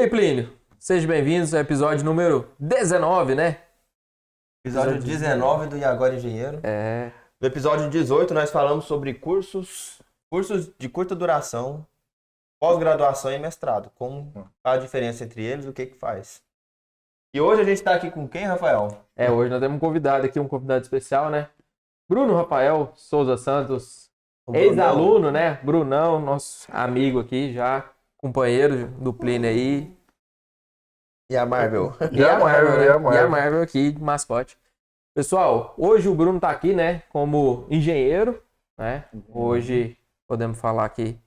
aí, Plínio? Sejam bem-vindos ao episódio número 19, né? Episódio 19 do E Agora Engenheiro. No episódio 18 nós falamos sobre cursos de curta duração, pós-graduação e mestrado. Como a diferença entre eles, o que faz. E hoje a gente está aqui com quem, Rafael? Hoje nós temos um convidado aqui, um convidado especial, né? Bruno Rafael Souza Santos, ex-aluno, né? Brunão, nosso amigo aqui já, companheiro do Plínio aí. E a Marvel. E a Marvel aqui, de mascote. Pessoal, hoje o Bruno tá aqui, né, como engenheiro, né? Hoje podemos falar que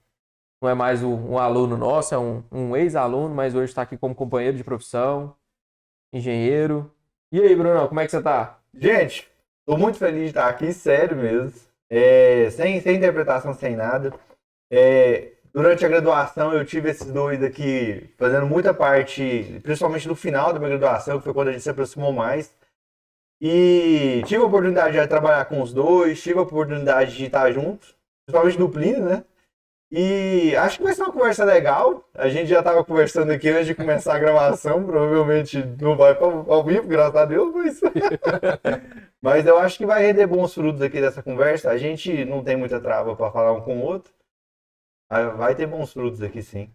não é mais um aluno nosso, é um ex-aluno, mas hoje está aqui como companheiro de profissão, engenheiro. E aí, Bruno, como é que você tá? Gente, tô muito feliz de estar aqui, sério mesmo. Sem interpretação, sem nada. Durante a graduação eu tive esses dois aqui fazendo muita parte, principalmente no final da minha graduação, que foi quando a gente se aproximou mais. E tive a oportunidade de trabalhar com os dois, tive a oportunidade de estar juntos, principalmente no Plínio, né? E acho que vai ser uma conversa legal. A gente já estava conversando aqui antes de começar a gravação, provavelmente não vai ao vivo, graças a Deus, mas eu acho que vai render bons frutos aqui dessa conversa. A gente não tem muita trava para falar um com o outro. Vai ter bons frutos aqui, sim.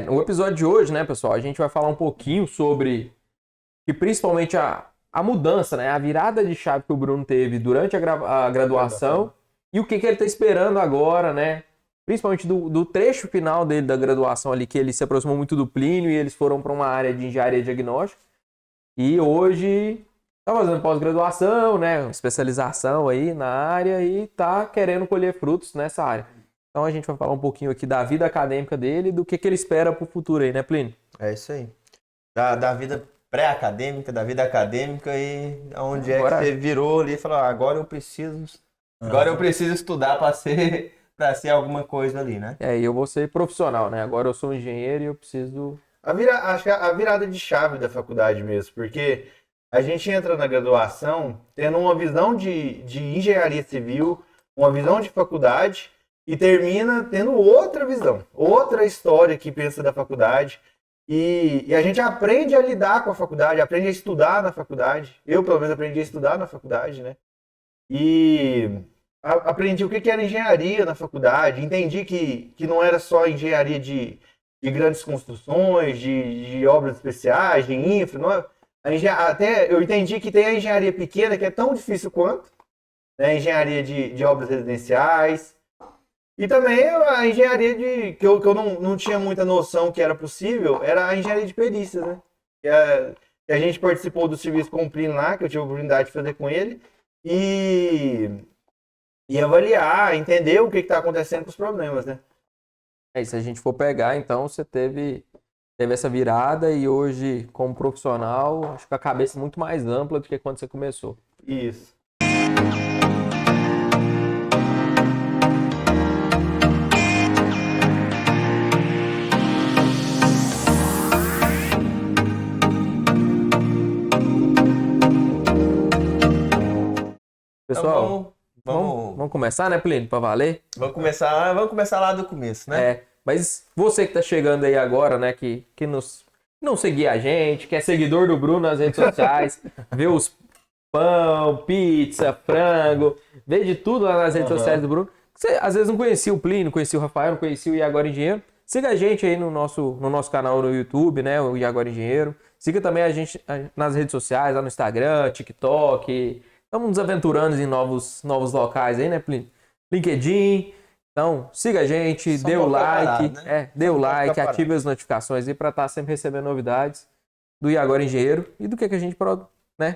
No episódio de hoje, né, pessoal, a gente vai falar um pouquinho sobre que principalmente a mudança, né, a virada de chave que o Bruno teve durante a graduação e o que ele está esperando agora, né, principalmente do trecho final dele da graduação ali, que ele se aproximou muito do Plínio e eles foram para uma área de engenharia diagnóstica e hoje está fazendo pós-graduação, né, especialização aí na área e está querendo colher frutos nessa área. Então a gente vai falar um pouquinho aqui da vida acadêmica dele e do que ele espera para o futuro aí, né, Plínio? É isso aí. Da vida pré-acadêmica, da vida acadêmica e onde agora... que você virou ali e falou, agora eu preciso estudar para ser alguma coisa ali, né? E eu vou ser profissional, né? Agora eu sou engenheiro e eu preciso... Acho que a virada de chave da faculdade mesmo, porque a gente entra na graduação tendo uma visão de engenharia civil, uma visão de faculdade e termina tendo outra visão, outra história que pensa da faculdade. E a gente aprende a lidar com a faculdade, aprende a estudar na faculdade. Eu, pelo menos, aprendi a estudar na faculdade, né? E aprendi o que era engenharia na faculdade, entendi que não era só engenharia de grandes construções, de obras especiais, de infra. Não é, até eu entendi que tem a engenharia pequena, que é tão difícil quanto, né? A engenharia de obras residenciais. E também a engenharia que eu não tinha muita noção que era possível, era a engenharia de perícias, né? Que a gente participou do serviço com o Plínio lá, que eu tive a oportunidade de fazer com ele, e avaliar, entender o que está acontecendo com os problemas, né? Se a gente for pegar, então você teve essa virada e hoje, como profissional, acho que a cabeça é muito mais ampla do que quando você começou. Isso. Pessoal, então, vamos começar, né, Plínio, para valer? Vamos começar lá do começo, né? Mas você que tá chegando aí agora, né, que não seguia a gente, que é seguidor do Bruno nas redes sociais, vê os pão, pizza, frango, vê de tudo lá nas redes sociais do Bruno. Você às vezes não conhecia o Plínio, não conhecia o Rafael, não conhecia o E Agora Engenheiro. Siga a gente aí no nosso canal no YouTube, né, o E Agora Engenheiro. Siga também a gente nas redes sociais, lá no Instagram, TikTok. Estamos nos aventurando em novos locais aí, né, Plínio? LinkedIn. Então, siga a gente, dê o like, né? Dê o like, ative as notificações aí para estar sempre recebendo novidades do E Agora Engenheiro e do que a gente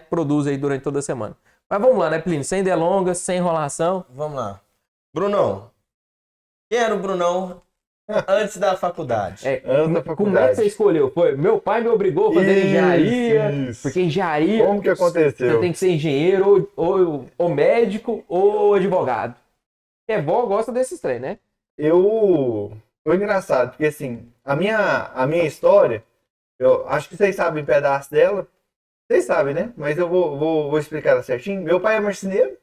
produz aí durante toda a semana. Mas vamos lá, né, Plínio? Sem delongas, sem enrolação. Vamos lá. Brunão. Quem era o Brunão antes da faculdade? Antes da faculdade. Como é que você escolheu? Meu pai me obrigou a fazer engenharia, porque engenharia... Como que aconteceu? Você tem que ser engenheiro, ou médico, ou advogado. Porque vó gosta desses três, né? Foi engraçado, porque assim, a minha história, eu acho que vocês sabem um pedaço dela. Vocês sabem, né? Mas eu vou explicar ela certinho. Meu pai é marceneiro.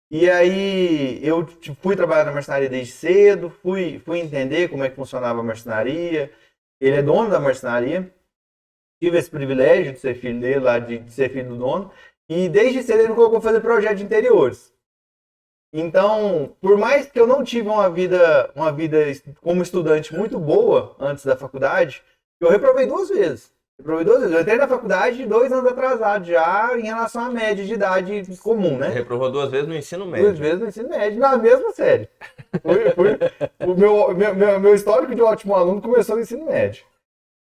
E aí eu fui trabalhar na marcenaria desde cedo, fui entender como é que funcionava a marcenaria. Ele é dono da marcenaria. tive esse privilégio de ser filho dele, lá de ser filho do dono, e desde cedo ele me colocou fazer projeto de interiores. Então, por mais que eu não tive uma vida como estudante muito boa antes da faculdade, eu reprovei 2 vezes. Eu entrei na faculdade 2 anos atrasado já em relação à média de idade comum, né? Reprovou 2 vezes no ensino médio. 2 vezes no ensino médio, na mesma série. O meu histórico de ótimo aluno começou no ensino médio.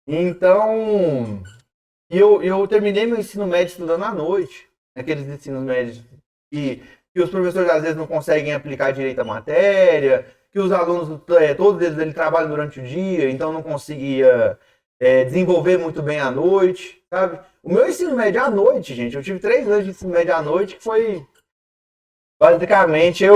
Então, eu terminei meu ensino médio estudando à noite, aqueles ensinos médios que os professores às vezes não conseguem aplicar direito a matéria, que os alunos, todos eles trabalham durante o dia, então não conseguia desenvolver muito bem à noite, sabe? O meu ensino médio à noite, gente, eu tive 3 anos de ensino médio à noite, que foi basicamente a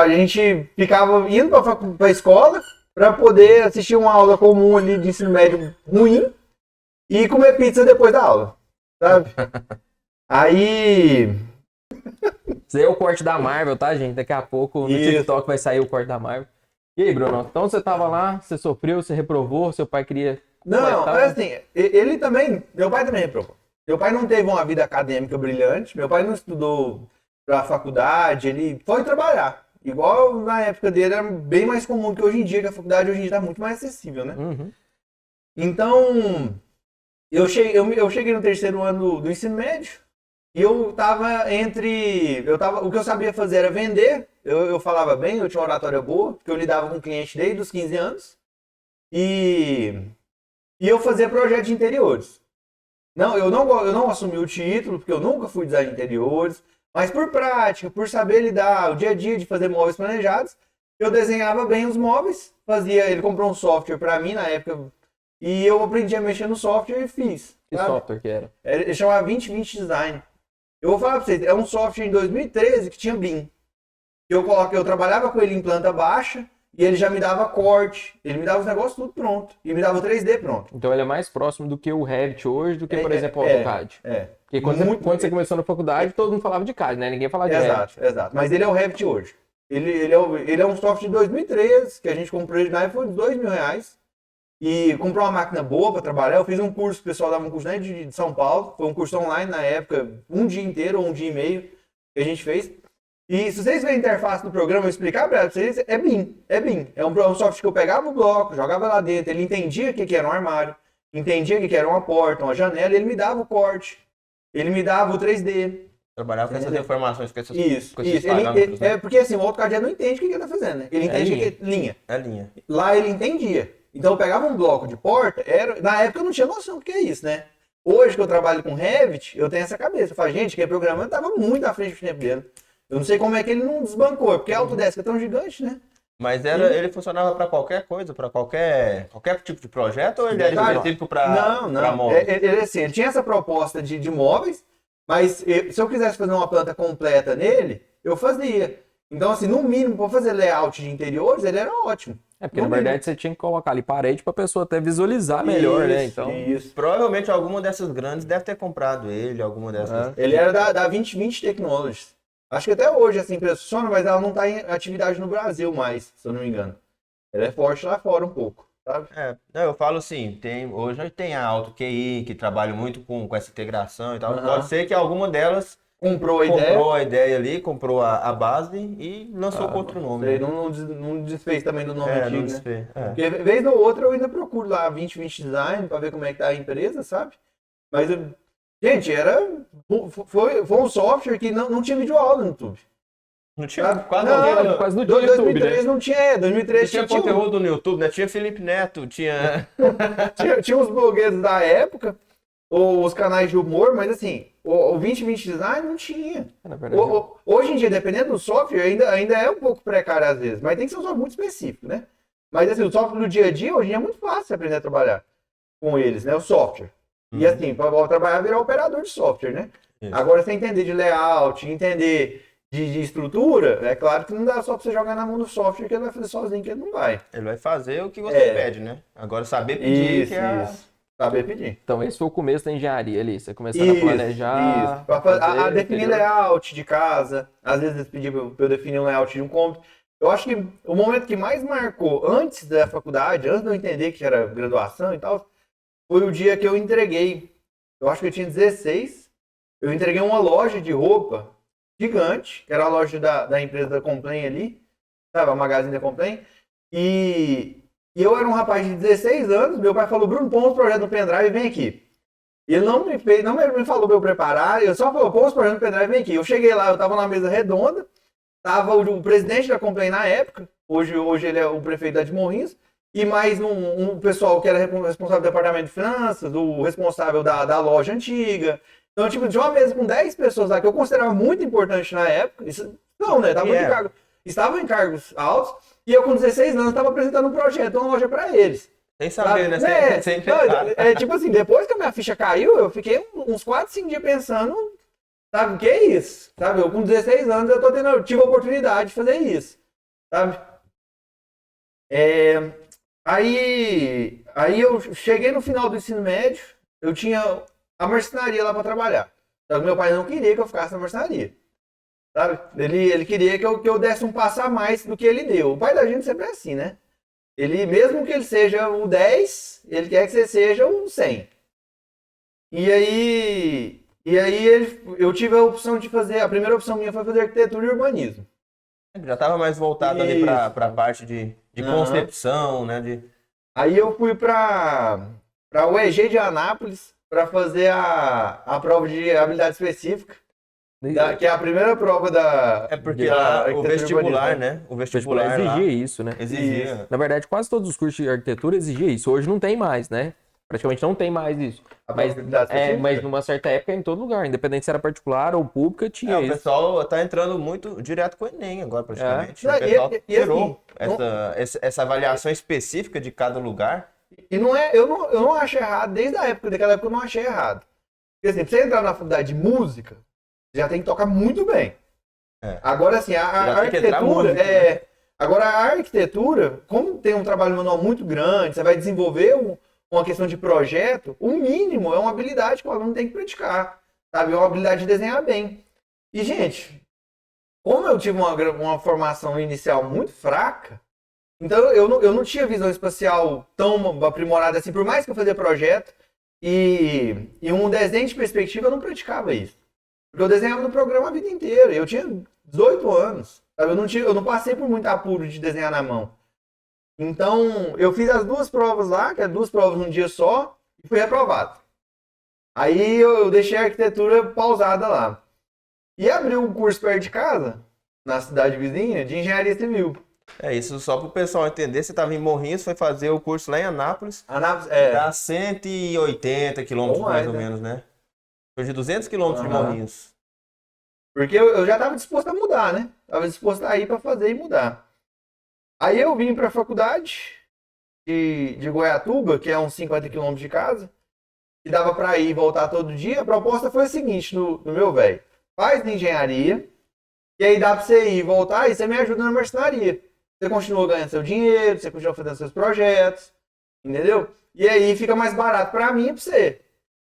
gente ficava indo para a escola para poder assistir uma aula comum ali de ensino médio ruim e comer pizza depois da aula, sabe? Aí... Isso aí é o corte da Marvel, tá, gente? Daqui a pouco no TikTok vai sair o corte da Marvel. E aí, Bruno? Então você tava lá, você sofreu, você reprovou, seu pai queria... Não, mas assim, ele também... Meu pai também reprovou. Meu pai não teve uma vida acadêmica brilhante, meu pai não estudou pra faculdade, ele foi trabalhar. Igual na época dele era bem mais comum que hoje em dia, que a faculdade hoje em dia tá muito mais acessível, né? Uhum. Então, eu cheguei no 3º ano do ensino médio, e eu tava o que eu sabia fazer era vender, eu falava bem, eu tinha uma oratória boa, porque eu lidava com cliente desde os 15 anos, e eu fazia projeto de interiores. Não, eu não assumi o título, porque eu nunca fui designer de interiores, mas por prática, por saber lidar o dia a dia de fazer móveis planejados, eu desenhava bem os móveis, ele comprou um software para mim na época, e eu aprendi a mexer no software e fiz. Que sabe? software que era? Ele chamava 2020 Design. Eu vou falar pra vocês, é um software em 2013 que tinha BIM. Eu trabalhava com ele em planta baixa, e ele já me dava corte, ele me dava os negócios tudo pronto, e me dava o 3D pronto. Então ele é mais próximo do que o Revit hoje, do que, por exemplo, o AutoCAD. Porque quando você começou na faculdade, todo mundo falava de CAD, né? Ninguém falava de Revit. Exato. Mas ele é o Revit hoje. Ele é um software de 2013, que a gente comprou ele na época, foi de R$2.000. E comprou uma máquina boa para trabalhar. Eu fiz um curso, o pessoal dava um curso de São Paulo, foi um curso online na época, um dia inteiro ou um dia e meio que a gente fez. E se vocês verem a interface do programa, eu explicar para vocês, é BIM. É um software que eu pegava o bloco, jogava lá dentro, ele entendia o que era um armário, entendia o que era uma porta, uma janela, ele me dava o corte, ele me dava o 3D. Trabalhava com essas informações, com esses Isso. parâmetros. Né? Porque assim, o AutoCAD não entende o que ele está fazendo, né? Ele entende que é linha. É linha. Lá ele entendia. Então eu pegava um bloco de porta, na época eu não tinha noção do que é isso, né? Hoje que eu trabalho com Revit, eu tenho essa cabeça. Eu falo, gente, que programando estava muito à frente do tempo dele. Eu não sei como é que ele não desbancou, porque a Autodesk é tão gigante, né? Mas ele funcionava para qualquer coisa, para qualquer tipo de projeto, ou ele era específico para móveis? Ele tinha essa proposta de móveis, mas se eu quisesse fazer uma planta completa nele, eu fazia. Então, assim, no mínimo, para fazer layout de interiores, ele era ótimo. Porque, na verdade, você tinha que colocar ali parede para a pessoa até visualizar melhor, né? Então... Isso. Provavelmente alguma dessas grandes deve ter comprado ele, alguma dessas... Ele era da 2020 Technologies. Acho que até hoje essa empresa funciona, mas ela não está em atividade no Brasil mais, se eu não me engano. Ela é forte lá fora um pouco, sabe? Eu falo assim, hoje tem a AutoQI, que trabalha muito com essa integração e tal. Pode ser que alguma delas comprou a ideia ali, comprou a base e lançou com outro nome. Ele não desfez também do nome antigo, não desfez. Né? Porque vez ou outra eu ainda procuro lá 2020 Design para ver como é que tá a empresa, sabe? Mas, gente, foi um software que não tinha videoaula no YouTube. Não tinha quase não tinha 2003 YouTube, não tinha, 2003 tinha conteúdo no YouTube, né? Tinha Felipe Neto, tinha uns blogueiros da época, ou os canais de humor, mas assim, o 2020 Design não tinha. Hoje em dia, dependendo do software, ainda é um pouco precário às vezes, mas tem que ser um software muito específico, né? Mas assim, o software do dia a dia, hoje em dia é muito fácil aprender a trabalhar com eles, né? O software. E assim, para trabalhar, virar operador de software, né? Isso. Agora, você entender de layout, entender de estrutura, é claro que não dá só para você jogar na mão do software que ele vai fazer sozinho, que ele não vai. Ele vai fazer o que você pede, né? Agora, saber pedir isso. Saber pedir. Então, esse foi o começo da engenharia ali. Você começando a planejar. A definir layout de casa. Às vezes eles pediam para eu definir um layout de um cômodo. Eu acho que o momento que mais marcou antes da faculdade, antes de eu entender que era graduação e tal, foi o dia que eu entreguei. Eu acho que eu tinha 16. Eu entreguei uma loja de roupa gigante, que era a loja da empresa da Complain ali, sabe? A Magazine da Complain. E eu era um rapaz de 16 anos. Meu pai falou: Bruno, põe uns projetos no pendrive, vem aqui. E ele não me falou pra eu preparar, ele só falou: põe uns projetos no pendrive, vem aqui. Eu cheguei lá, eu tava numa mesa redonda, tava o presidente da Complain na época, hoje ele é o prefeito da de Morrinhos, e mais um pessoal que era responsável do departamento de finanças, o responsável da loja antiga. Então, tipo, tinha uma mesa com 10 pessoas lá que eu considerava muito importante na época. Isso, não, né? Estavam em cargos altos, e eu com 16 anos estava apresentando um projeto, uma loja para eles. Sem saber, né? Tipo assim, depois que a minha ficha caiu, eu fiquei uns 4, 5 dias pensando, sabe, o que é isso? Sabe, eu com 16 anos eu tive a oportunidade de fazer isso, sabe? Aí eu cheguei no final do ensino médio, eu tinha a marcenaria lá para trabalhar. Só que meu pai não queria que eu ficasse na marcenaria, sabe? Ele queria que eu desse um passo a mais do que ele deu. O pai da gente sempre é assim, né? Ele, mesmo que ele seja o 10, ele quer que você seja o 100. E aí eu tive a opção de fazer, a primeira opção minha foi fazer arquitetura e urbanismo. Já estava mais voltado ali para a parte de concepção, né? Aí eu fui para o EG de Anápolis para fazer a prova de habilidade específica. Que é a primeira prova da... É porque lá o vestibular, né? O vestibular exigia isso, né? Exigia. Na verdade, quase todos os cursos de arquitetura exigiam isso. Hoje não tem mais, né? Praticamente não tem mais isso. Mas numa certa época, em todo lugar. Independente se era particular ou pública, tinha isso. O pessoal tá entrando muito direto com o Enem agora, praticamente. O pessoal tirou essa avaliação específica de cada lugar. E eu não acho errado, desde a época, daquela época eu não achei errado. Porque assim, pra você entrar na faculdade de música, já tem que tocar muito bem. Agora, assim, a arquitetura... Agora, a arquitetura, como tem um trabalho manual muito grande, você vai desenvolver uma questão de projeto, o mínimo é uma habilidade que o aluno tem que praticar, sabe? É uma habilidade de desenhar bem. E, gente, como eu tive uma formação inicial muito fraca, então eu não tinha visão espacial tão aprimorada assim, por mais que eu fazia projeto, e um desenho de perspectiva eu não praticava isso. Porque eu desenhava no programa a vida inteira. Eu tinha 18 anos. Sabe? Eu não passei por muito apuro de desenhar na mão. Então, eu fiz as 2 provas lá, que é 2 provas num dia só, e fui reprovado. Aí eu deixei a arquitetura pausada lá. E abri um curso perto de casa, na cidade vizinha, de engenharia civil. Isso só para o pessoal entender. Você estava em Morrinhos, foi fazer o curso lá em Anápolis. Dá 180 quilômetros mais ou menos, né? Foi de 200 quilômetros de Morrinhos. Porque eu já estava disposto a mudar, né? Estava disposto a ir para fazer e mudar. Aí eu vim para a faculdade de Goiatuba, que é uns 50 quilômetros de casa, que dava para ir e voltar todo dia. A proposta foi a seguinte, no meu velho: faz engenharia, e aí dá para você ir e voltar, e você me ajuda na marcenaria. Você continua ganhando seu dinheiro, você continua fazendo seus projetos, entendeu? E aí fica mais barato para mim e para você.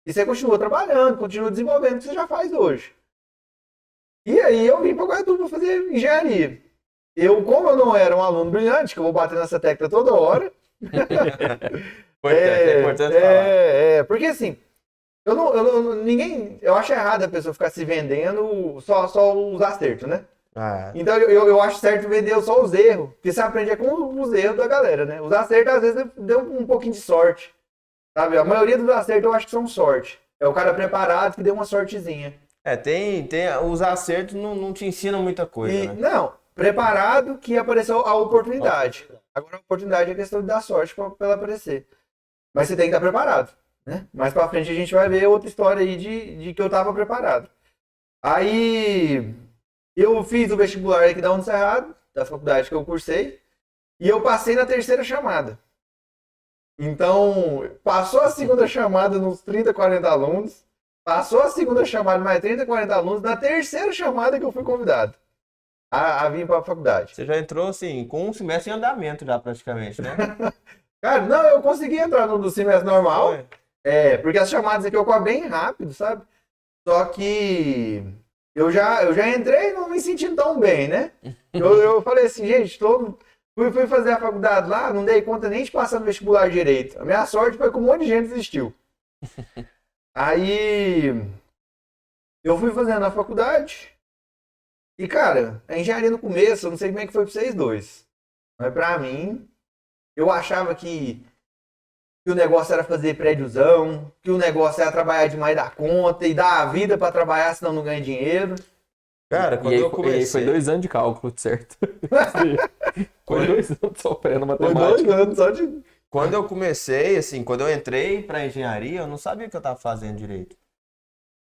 E você continua trabalhando, continua desenvolvendo o que você já faz hoje. E aí eu vim para Goiatuba fazer engenharia. Como eu não era um aluno brilhante, que eu vou bater nessa tecla toda hora. É importante falar. Porque assim, eu acho errado a pessoa ficar se vendendo só os acertos, né? Então eu acho certo vender só os erros, porque você aprende com os erros da galera, né? Os acertos às vezes deu um pouquinho de sorte. Sabe? A maioria dos acertos eu acho que são sorte. É o cara preparado que deu uma sortezinha. Tem os acertos não te ensinam muita coisa, né? Não, preparado que apareceu a oportunidade. Agora a oportunidade é questão de dar sorte pra ela aparecer. Mas você tem que estar preparado, né? Mais pra frente a gente vai ver outra história aí de que eu tava preparado. Aí eu fiz o vestibular aqui da Unicerrado, da faculdade que eu cursei, e eu passei na terceira chamada. Então, passou a segunda chamada nos 30, 40 alunos, passou a segunda chamada mais 30, 40 alunos, na terceira chamada que eu fui convidado a vir para a faculdade. Você já entrou, assim, com um semestre em andamento já, praticamente, né? Cara, não, eu consegui entrar no semestre normal, porque as chamadas aqui ocorrem bem rápido, sabe? Só que eu já entrei não me sentindo tão bem, né? Eu falei assim, gente, Fui fazer a faculdade lá, não dei conta nem de passar no vestibular direito. A minha sorte foi que um monte de gente desistiu. Aí eu fui fazendo a faculdade e, cara, a engenharia no começo, eu não sei como é que foi pra vocês dois. Mas pra mim, eu achava que o negócio era fazer prédiozão, que o negócio era trabalhar demais da conta e dar a vida pra trabalhar, senão não ganha dinheiro. Cara, quando eu comecei... Foi 2 anos de cálculo, certo? Foi 2 anos sofrendo Foi matemática. 2 anos só de... Quando eu comecei, assim, quando eu entrei pra engenharia, eu não sabia o que eu tava fazendo direito.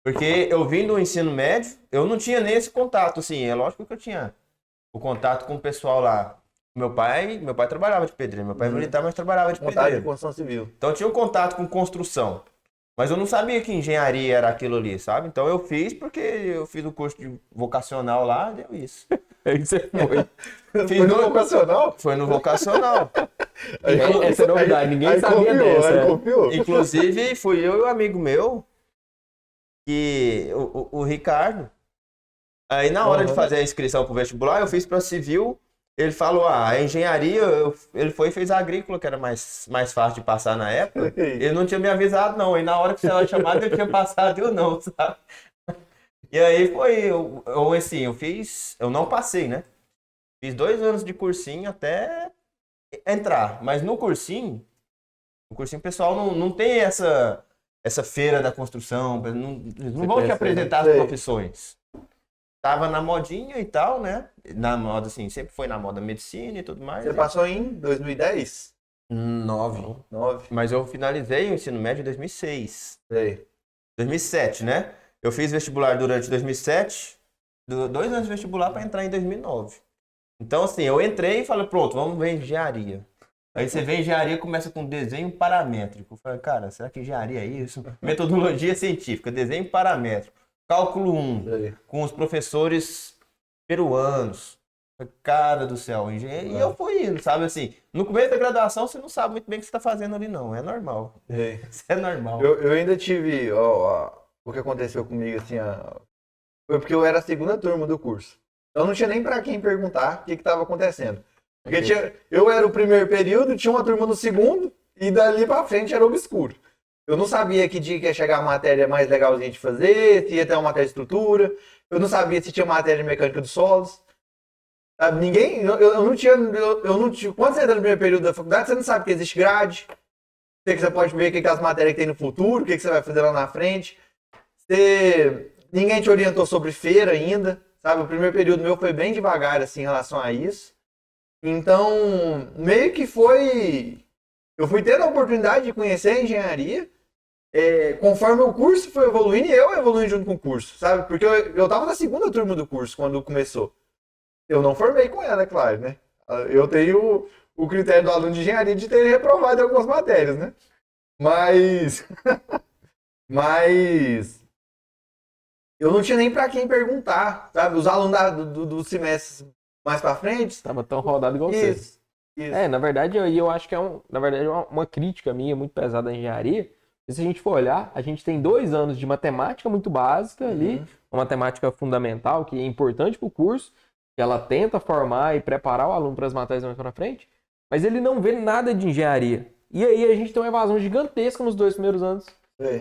Porque eu vim do ensino médio, eu não tinha nem esse contato, assim, é lógico que eu tinha o contato com o pessoal lá. Meu pai trabalhava de pedreiro, meu pai é militar, mas trabalhava de Vontade de pedreiro. construção civil. Então eu tinha um contato com construção. Mas eu não sabia que engenharia era aquilo ali, sabe? Então eu fiz porque eu fiz o curso de vocacional lá, deu isso. Aí você foi. Foi no vocacional? Foi no vocacional. Essa é novidade, ninguém sabia dessa. Aí confiou. Inclusive, fui eu e um amigo meu, que o Ricardo. Aí na hora de fazer a inscrição pro vestibular, eu fiz para civil. Ele falou, a engenharia, ele foi e fez a agrícola, que era mais fácil de passar na época. Ele não tinha me avisado, não. E na hora que você era chamado, eu tinha passado, eu não, sabe? E aí foi, eu não passei, né? Fiz 2 anos de cursinho até entrar. Mas no cursinho o pessoal não tem essa feira da construção, não vão te apresentar as profissões. Tava na modinha e tal, né? Na moda, assim, sempre foi na moda medicina e tudo mais. Você passou em 2010? 9. 9. Mas eu finalizei o ensino médio em 2006. Sei. 2007, né? Eu fiz vestibular durante 2007, 2 anos de vestibular para entrar em 2009. Então, assim, eu entrei e falei, pronto, vamos ver engenharia. Aí você vê engenharia, começa com desenho paramétrico. Eu falei, cara, será que engenharia é isso? Metodologia científica, desenho paramétrico. Cálculo 1, com os professores peruanos. Cara do céu, engenharia. E eu fui indo, sabe assim? No começo da graduação, você não sabe muito bem o que você está fazendo ali, não. É normal. Isso é normal. Eu ainda tive, o que aconteceu comigo, assim, foi porque eu era a segunda turma do curso. Eu não tinha nem pra quem perguntar o que estava acontecendo. Porque eu era o primeiro período, tinha uma turma no segundo, e dali pra frente era obscuro. Eu não sabia que dia que ia chegar a matéria mais legalzinha de fazer, se ia ter uma matéria de estrutura. Eu não sabia se tinha matéria de mecânica dos solos. Sabe? Ninguém, eu não tinha. Quando você entra no primeiro período da faculdade, você não sabe que existe grade. Você pode ver o que as matérias que tem no futuro, o que você vai fazer lá na frente. Ninguém te orientou sobre feira ainda. Sabe? O primeiro período meu foi bem devagar assim, em relação a isso. Então, meio que foi. Eu fui tendo a oportunidade de conhecer a engenharia, conforme o curso foi evoluindo e eu evoluindo junto com o curso, sabe? Porque eu tava na segunda turma do curso quando começou. Eu não formei com ela, é claro, né? Eu tenho o critério do aluno de engenharia de ter reprovado em algumas matérias, né? Mas eu não tinha nem pra quem perguntar, sabe? Os alunos do semestre mais pra frente... Tava tão rodado igual você. Isso. Na verdade, eu acho que uma crítica minha muito pesada à engenharia. Se a gente for olhar, a gente tem 2 anos de matemática muito básica ali, uma matemática fundamental, que é importante para o curso, que ela tenta formar e preparar o aluno para as matérias mais para frente, mas ele não vê nada de engenharia. E aí a gente tem uma evasão gigantesca nos 2 primeiros anos.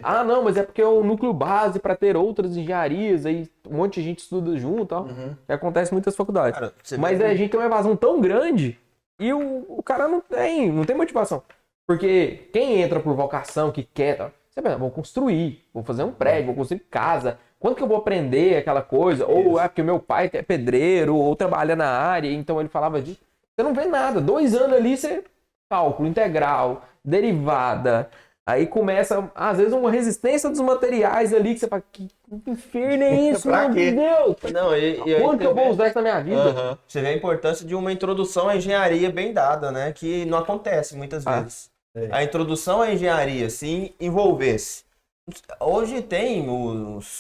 Ah, não, mas é porque é o núcleo base para ter outras engenharias, aí um monte de gente estuda junto e tal, que acontece em muitas faculdades. Cara, mas a gente tem uma evasão tão grande e o cara não tem motivação. Porque quem entra por vocação, que quer, você pensa, vou construir, vou fazer um prédio, vou construir casa, quando que eu vou aprender aquela coisa? Ou porque meu pai é pedreiro, ou trabalha na área, então ele falava disso. Você não vê nada, 2 anos ali, você cálculo integral, derivada, aí começa, às vezes, uma resistência dos materiais ali, que você fala, que inferno é isso, meu Deus? Não, quando que eu vou usar isso na minha vida? Você vê a importância de uma introdução à engenharia bem dada, né? Que não acontece muitas vezes. A introdução à engenharia, se envolvesse. Hoje tem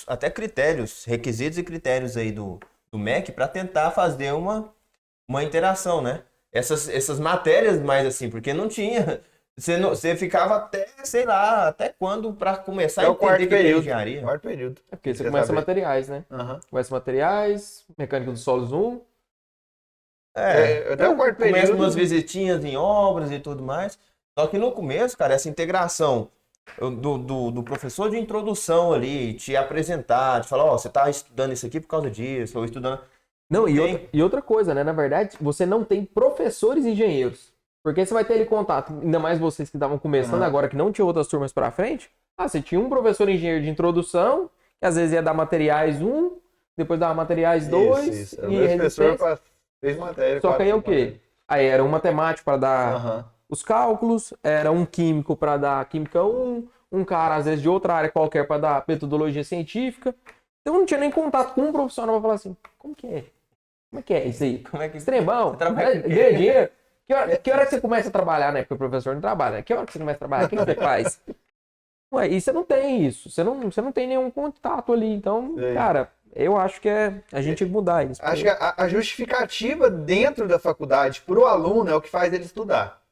até critérios, requisitos e critérios aí do MEC para tentar fazer uma interação, né? Essas matérias mais assim, porque não tinha... Você ficava até, sei lá, até quando para começar a entender que é engenharia? Quarto período. É porque você começa materiais, né? Começa materiais, mecânica dos solos 1, Até o quarto período. Começa umas visitinhas em obras e tudo mais. Só que no começo, cara, essa integração do professor de introdução ali, te apresentar, te falar, ó, você tá estudando isso aqui por causa disso, ou estudando... Não, e outra coisa, né? Na verdade, você não tem professores engenheiros. Porque você vai ter ali contato, ainda mais vocês que estavam começando agora, que não tinha outras turmas pra frente. Você tinha um professor engenheiro de introdução, que às vezes ia dar materiais 1, depois dava materiais 2, e resistência. Fez matéria. Só que aí é o quê? Aí era um matemático para dar os cálculos, era um químico para dar química 1, um cara às vezes de outra área qualquer para dar metodologia científica. Então não tinha nem contato com um profissional para falar assim, como que é? Como é que é isso aí? Como é que Extremão, ganha dinheiro. Que hora que você começa a trabalhar, né? Porque o professor não trabalha, né? Que hora que você começa a trabalhar? O que você faz? Ué, e você não tem isso. Você não tem nenhum contato ali. Então, cara, eu acho que a gente tem que mudar isso. Acho que a justificativa dentro da faculdade para o aluno é o que faz ele estudar.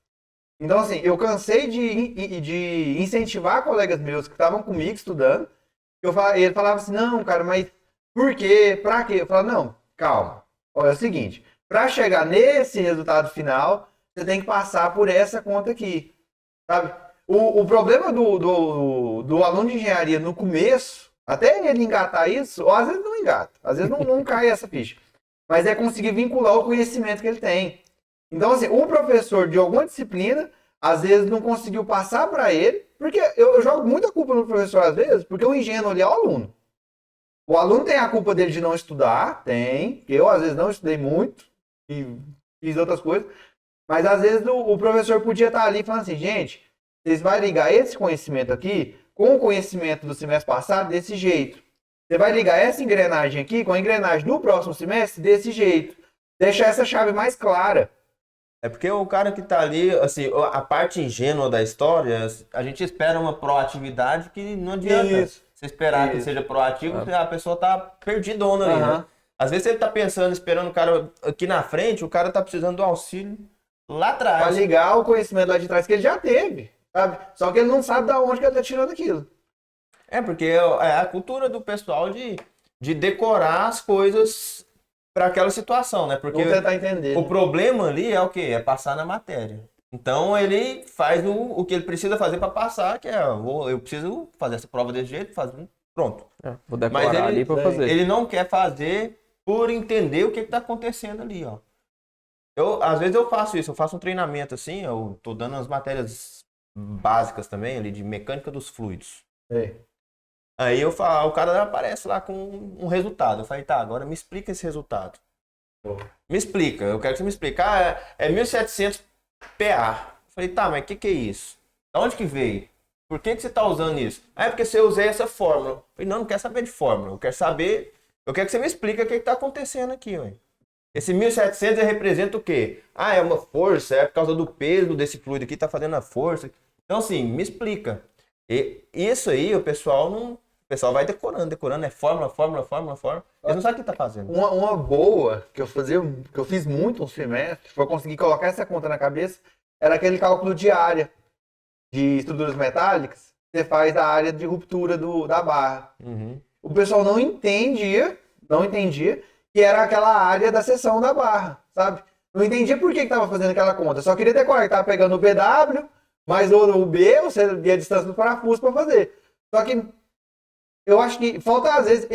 Então, assim, eu cansei de incentivar colegas meus que estavam comigo estudando. Ele falava assim, não, cara, mas por quê? Pra quê? Eu falava, não, calma. Olha, é o seguinte, para chegar nesse resultado final, você tem que passar por essa conta aqui, sabe? O problema do aluno de engenharia no começo, até ele engatar isso, ou às vezes não engata, às vezes não cai essa ficha, mas é conseguir vincular o conhecimento que ele tem. Então, assim, o professor de alguma disciplina, às vezes não conseguiu passar para ele, porque eu jogo muita culpa no professor às vezes, porque o ingênuo ali é o aluno. O aluno tem a culpa dele de não estudar, tem, eu às vezes não estudei muito, e fiz outras coisas, mas às vezes o professor podia estar ali falando assim, gente, vocês vão ligar esse conhecimento aqui com o conhecimento do semestre passado desse jeito. Você vai ligar essa engrenagem aqui com a engrenagem do próximo semestre desse jeito. Deixar essa chave mais clara. É porque o cara que tá ali, assim, a parte ingênua da história, a gente espera uma proatividade que não adianta. Você esperar que seja proativo, a pessoa tá perdidona ali, né? Às vezes ele tá pensando, esperando o cara aqui na frente, o cara tá precisando do auxílio lá atrás. Pra ligar o conhecimento lá de trás que ele já teve, sabe? Só que ele não sabe de onde que ele tá tirando aquilo. É, porque é a cultura do pessoal de decorar as coisas para aquela situação, né? Porque vamos tentar entender. O problema ali é o quê? É passar na matéria. Então ele faz o que ele precisa fazer para passar, que é, eu preciso fazer essa prova desse jeito, pronto. Vou decorar ali para fazer. Ele não quer fazer por entender o que está acontecendo ali, ó. Às vezes eu faço isso, eu faço um treinamento assim, eu tô dando as matérias básicas também ali de mecânica dos fluidos. Aí o cara aparece lá com um resultado. Eu falei, tá, agora me explica esse resultado. Me explica, eu quero que você me explique. É 1700 PA. Eu falei, tá, mas o que é isso? Da onde que veio? Por que você está usando isso? É porque você usei essa fórmula. Eu falei, não quero saber de fórmula. Eu quero que você me explique o que está acontecendo aqui, ué. Esse 1700 representa o quê? É uma força, é por causa do peso desse fluido aqui, tá fazendo a força. Então, assim, me explica. E isso aí, o pessoal vai decorando, é fórmula. Eles não sabem o que tá fazendo. Uma boa que eu fiz muito um semestre, foi conseguir colocar essa conta na cabeça, era aquele cálculo de área de estruturas metálicas. Você faz a área de ruptura da barra. O pessoal não entendia que era aquela área da seção da barra, sabe? Não entendia por que estava fazendo aquela conta. Só queria decorar que estava pegando o BW, mais o B, você via a distância do parafuso para fazer. Só que eu acho que falta, às vezes,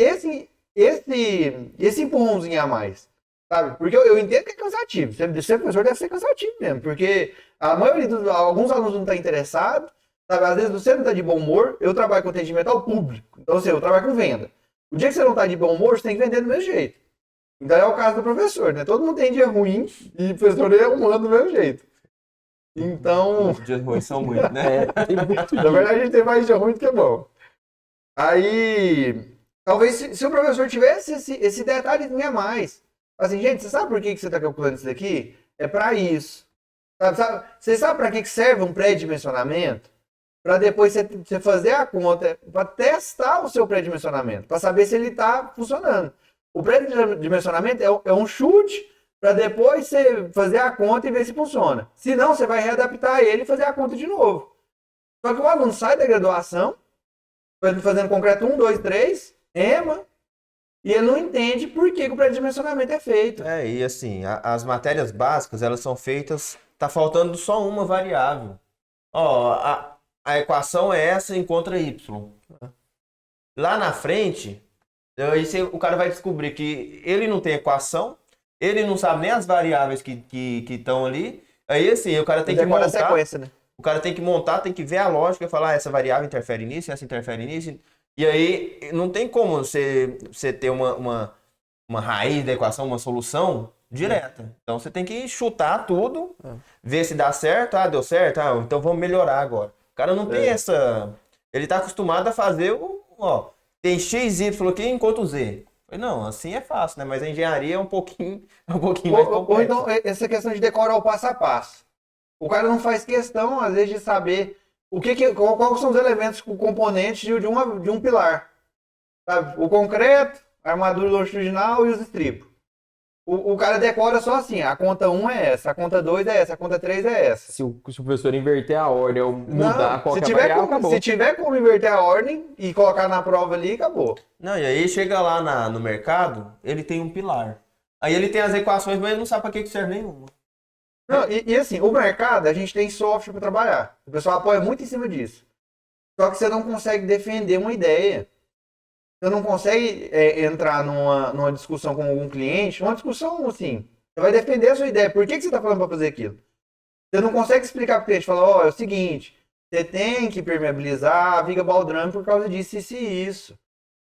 esse empurrãozinho a mais, sabe? Porque eu entendo que é cansativo. Ser professor deve ser cansativo mesmo, porque a maioria alguns alunos não estão interessados, sabe? Às vezes você não está de bom humor. Eu trabalho com atendimento ao público, então assim, eu trabalho com venda. O dia que você não está de bom humor, você tem que vender do mesmo jeito. Então é o caso do professor, né? Todo mundo tem dia ruim e o professor é humano do mesmo jeito. Então... Os dias ruins são muitos, né? Na verdade, a gente tem mais dia ruim do que bom. Aí, talvez se o professor tivesse esse detalhezinho a mais. Assim, gente, você sabe por que você está calculando isso daqui? É para isso. Você sabe para que serve um pré-dimensionamento? Para depois você fazer a conta, para testar o seu pré-dimensionamento, para saber se ele está funcionando. O pré-dimensionamento é um chute para depois você fazer a conta e ver se funciona. Se não, você vai readaptar ele e fazer a conta de novo. Só que o aluno sai da graduação, fazendo concreto 1, 2, 3, EMA, e ele não entende por que o pré-dimensionamento é feito. E assim, as matérias básicas, elas são feitas, tá faltando só uma variável. Ó, a equação é essa, encontra y. Lá na frente, aí o cara vai descobrir que ele não tem equação, ele não sabe nem as variáveis que estão ali. Aí assim, o cara tem que montar. Sequência, né? O cara tem que montar, tem que ver a lógica, falar essa variável interfere nisso, essa interfere nisso. E aí não tem como você ter uma raiz da equação, uma solução direta. Então você tem que chutar tudo, ver se dá certo. Ah, deu certo? Ah, então vamos melhorar agora. O cara não tem essa... Ele tá acostumado a fazer tem x, y aqui enquanto z. Não, assim é fácil, né? Mas a engenharia é um pouquinho mais complexa. Ou então, essa questão de decorar o passo a passo. O cara não faz questão, às vezes, de saber quais são os elementos, componentes de um pilar. Sabe? O concreto, a armadura longitudinal e os estribos. O cara decora só assim, a conta 1 é essa, a conta 2 é essa, a conta 3 é essa. Se o professor inverter a ordem ou mudar qualquer variável, acabou. Se tiver como inverter a ordem e colocar na prova ali, acabou. Não, e aí chega lá no mercado, ele tem um pilar. Aí ele tem as equações, mas ele não sabe para que serve nenhuma. Não, e assim, o mercado, a gente tem software para trabalhar. O pessoal apoia muito em cima disso. Só que você não consegue defender uma ideia. Você não consegue entrar numa discussão com algum cliente, uma discussão assim, você vai defender a sua ideia. Por que você está falando para fazer aquilo? Você não consegue explicar para o cliente, falar, é o seguinte, você tem que permeabilizar a viga baldrame por causa disso, isso e isso.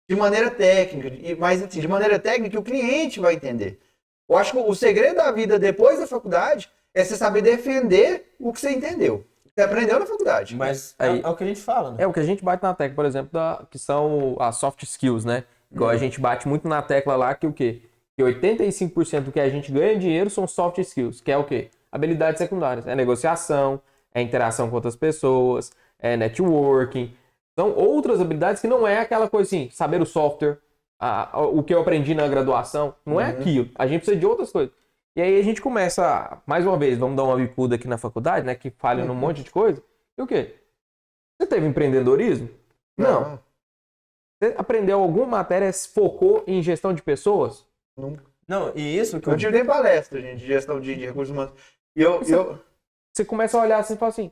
De maneira técnica, mas assim, de maneira técnica que o cliente vai entender. Eu acho que o segredo da vida depois da faculdade é você saber defender o que você entendeu. Você aprendeu na faculdade. Mas é o que a gente fala, né? É o que a gente bate na tecla, por exemplo, que são as soft skills, né? Igual a gente bate muito na tecla lá que o quê? Que 85% do que a gente ganha dinheiro são soft skills, que é o quê? Habilidades secundárias. É negociação, é interação com outras pessoas, é networking. São outras habilidades que não é aquela coisa assim, saber o software, o que eu aprendi na graduação. Não é aquilo. A gente precisa de outras coisas. E aí a gente começa, mais uma vez, vamos dar uma bicuda aqui na faculdade, né? Que falha num monte de coisa. E o quê? Você teve empreendedorismo? Não. Você aprendeu alguma matéria, se focou em gestão de pessoas? Nunca. Não, e isso que eu tive nem palestra, gente, de gestão de recursos humanos. Você começa a olhar assim e fala assim,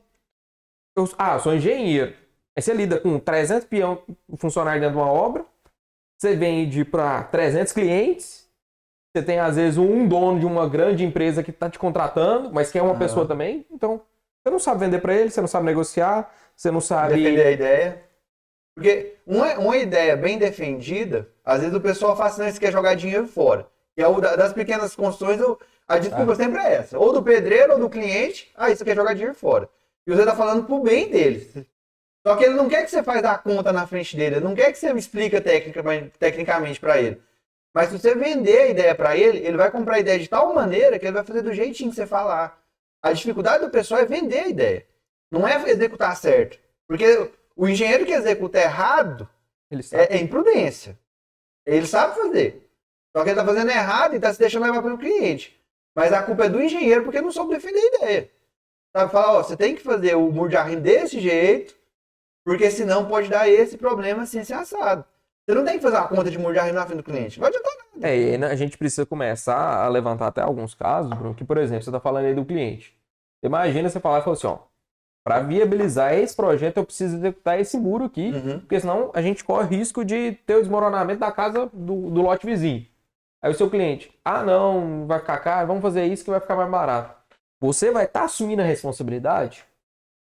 eu sou engenheiro. Aí você lida com 300 funcionários dentro de uma obra, você vende para 300 clientes, você tem, às vezes, um dono de uma grande empresa que está te contratando, mas que é uma pessoa também. Então, você não sabe vender para ele, você não sabe negociar, você não sabe... defender a ideia. Porque uma ideia bem defendida, às vezes o pessoal fala assim, você quer jogar dinheiro fora. E das pequenas construções, a desculpa sempre é essa. Ou do pedreiro ou do cliente, você quer jogar dinheiro fora. E você está falando pro bem deles. Só que ele não quer que você faça a conta na frente dele, ele não quer que você explica tecnicamente para ele. Mas se você vender a ideia para ele, ele vai comprar a ideia de tal maneira que ele vai fazer do jeitinho que você falar. A dificuldade do pessoal é vender a ideia. Não é executar certo. Porque o engenheiro que executa errado é imprudência. Ele sabe fazer. Só que ele está fazendo errado e está se deixando levar pelo cliente. Mas a culpa é do engenheiro porque não soube defender a ideia. Sabe? Falar, você tem que fazer o muro de arrimo desse jeito, porque senão pode dar esse problema assim, assado. Você não tem que fazer uma conta de muro de arrimo na frente do cliente. Não adianta nada. E a gente precisa começar a levantar até alguns casos, Bruno, que, por exemplo, você está falando aí do cliente. Imagina você falar e falar assim, para viabilizar esse projeto eu preciso executar esse muro aqui, porque senão a gente corre risco de ter o desmoronamento da casa do lote vizinho. Aí o seu cliente, não, vai ficar caro, vamos fazer isso que vai ficar mais barato. Você vai estar assumindo a responsabilidade?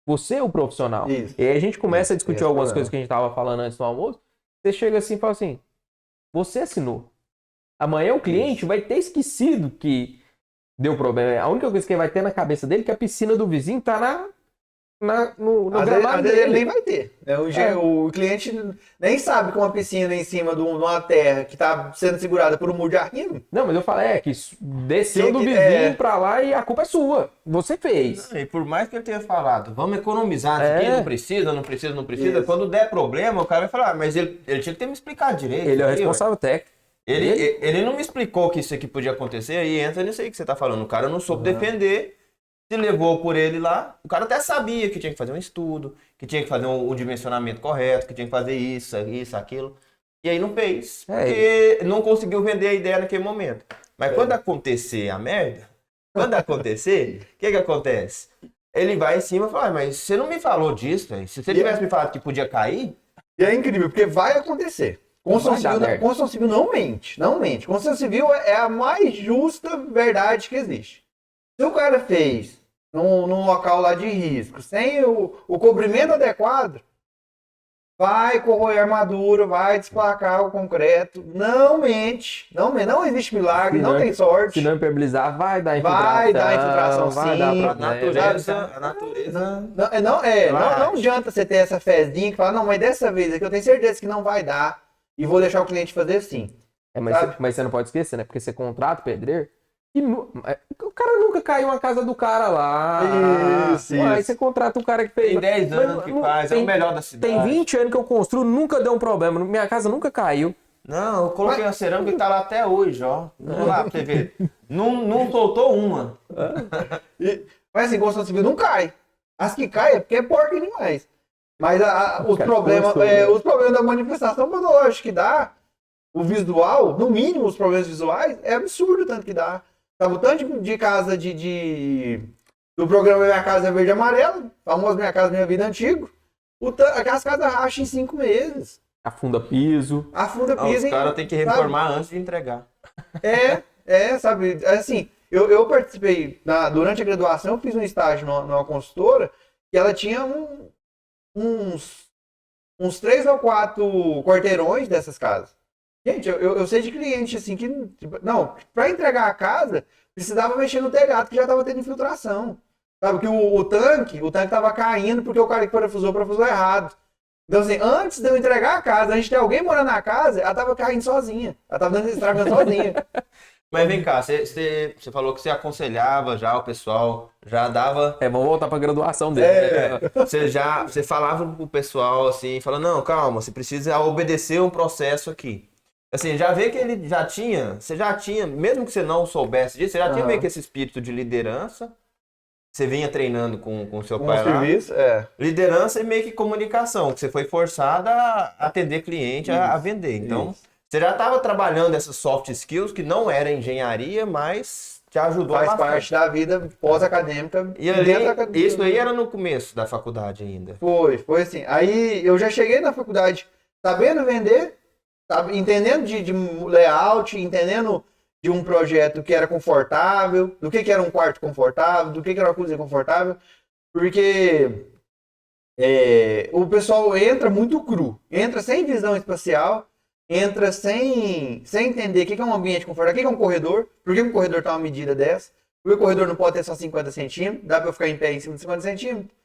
Você é o profissional. Isso. E aí a gente começa a discutir algumas coisas que a gente estava falando antes do almoço. Você chega assim e fala assim, você assinou. Amanhã o cliente vai ter esquecido que deu problema. A única coisa que ele vai ter na cabeça dele é que a piscina do vizinho está no gramado dele. Ele nem vai ter. O cliente nem sabe que uma piscina em cima de uma terra que está sendo segurada por um muro de arrimo. Não, mas eu falei, que desceu do vizinho para lá e a culpa é sua. Você fez. E por mais que ele tenha falado, vamos economizar aqui, não precisa. Isso. Quando der problema, o cara vai falar, mas ele tinha que ter me explicado direito. Ele é o responsável técnico. Ele não me explicou que isso aqui podia acontecer, aí entra nisso aí que você tá falando. O cara não soube defender, se levou por ele lá. O cara até sabia que tinha que fazer um estudo, que tinha que fazer um dimensionamento correto, que tinha que fazer isso, aquilo. E aí não fez, porque não conseguiu vender a ideia naquele momento. Mas quando acontecer a merda, o que acontece? Ele vai em cima e fala, mas você não me falou disso, véio. Se você tivesse me falado que podia cair... E é incrível, porque vai acontecer. Construção civil não mente. Construção civil é a mais justa verdade que existe. Se o cara fez num local lá de risco, sem o cobrimento adequado, vai corroer a armadura, vai desplacar o concreto. Não mente. Não existe milagre, não tem sorte. Se não impermeabilizar, vai dar infiltração. Vai dar infiltração, vai sim. dar A natureza... Não adianta você ter essa fezinha que fala, não, mas dessa vez aqui eu tenho certeza que não vai dar e vou deixar o cliente fazer assim. Mas você não pode esquecer, né? Porque você contrata o pedreiro e o cara nunca caiu na casa do cara lá. Isso. Aí você contrata um cara que fez... Tem 10 anos que faz, é o melhor da cidade. Tem 20 anos que eu construo, nunca deu um problema. Minha casa nunca caiu. Não, eu coloquei uma cerâmica que tá lá até hoje, ó. Vamos lá pra você ver. Não soltou uma. Mas assim, construção civil não cai. As que caem é porque é porca demais. Mas os problemas da manifestação patológica que dá, o visual, no mínimo os problemas visuais, é absurdo o tanto que dá. Sabe, o tanto de casa do programa Minha Casa é Verde e Amarelo, famoso Minha Casa Minha Vida Antigo, aquelas casas racham em 5 meses. Afunda piso. Os caras têm que reformar antes de entregar. Sabe, assim, eu participei, durante a graduação, eu fiz um estágio numa consultora, e ela tinha uns 3 ou 4 quarteirões dessas casas. Gente, eu sei de cliente assim que, não, para entregar a casa, precisava mexer no telhado que já estava tendo infiltração. Sabe, que o tanque estava caindo porque o cara que parafusou errado. Então, assim, antes de eu entregar a casa, antes de ter alguém morando na casa, ela estava caindo sozinha. Ela estava estragando sozinha. Mas vem cá, você falou que você aconselhava já o pessoal, já dava... Vamos voltar pra graduação dele. Você falava pro pessoal assim, falando, não, calma, você precisa obedecer um processo aqui. Assim, já vê que ele você já tinha, mesmo que você não soubesse disso, você já tinha meio que esse espírito de liderança. Você vinha treinando com o seu pai lá. Serviço, Liderança e meio que comunicação, que você foi forçada a atender cliente, a vender. Então, você já estava trabalhando essas soft skills, que não era engenharia, mas te ajudou bastante. Faz parte da vida pós-acadêmica. E ali, isso aí era no começo da faculdade ainda? Foi assim. Aí eu já cheguei na faculdade sabendo vender, entendendo de layout, entendendo de um projeto que era confortável, do que era um quarto confortável, do que era uma cozinha confortável, porque o pessoal entra muito cru, entra sem visão espacial, entra sem entender o que é um ambiente confortável, o que é um corredor, por que um corredor tem uma medida dessa, por que o corredor não pode ter só 50 centímetros, dá para eu ficar em pé em cima de 50 centímetros,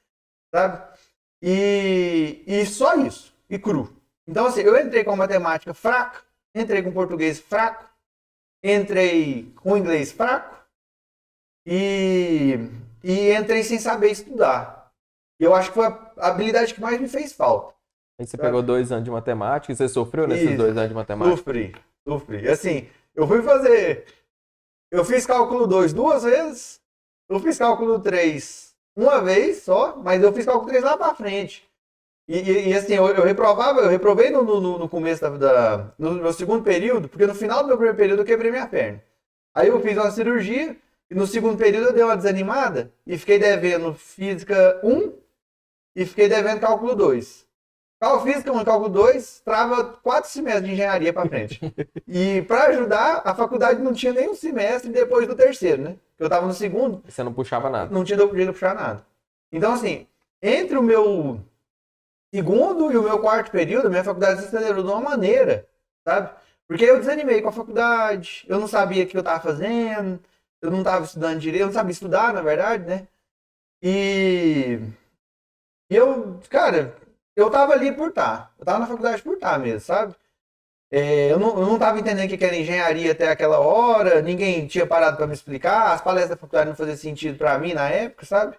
sabe? E só isso, e cru. Então, assim, eu entrei com matemática fraca, entrei com português fraco, entrei com inglês fraco e entrei sem saber estudar. E eu acho que foi a habilidade que mais me fez falta. Aí você pegou 2 anos de matemática e você sofreu nesses 2 anos de matemática? Sofri. Assim, eu fiz cálculo 2 2 vezes, eu fiz cálculo 3 uma vez só, mas eu fiz cálculo 3 lá pra frente. E assim, eu reprovei no começo no meu segundo período, porque no final do meu primeiro período eu quebrei minha perna. Aí eu fiz uma cirurgia, e no segundo período eu dei uma desanimada, e fiquei devendo Física 1, e fiquei devendo Cálculo 2. Física 1 e Cálculo 2 trava 4 semestres de engenharia pra frente. E pra ajudar, a faculdade não tinha nem um semestre depois do terceiro, né? Eu tava no segundo. Você não puxava nada. Não tinha jeito de puxar nada. Então assim, entre o meu segundo e o meu quarto período, a minha faculdade se acelerou de uma maneira, sabe? Porque eu desanimei com a faculdade, eu não sabia o que eu estava fazendo, eu não estava estudando direito, eu não sabia estudar, na verdade, né? E eu, cara, eu estava ali por estar. Eu estava na faculdade por estar mesmo, sabe? Eu não estava entendendo o que era engenharia até aquela hora, ninguém tinha parado para me explicar, as palestras da faculdade não faziam sentido para mim na época, sabe?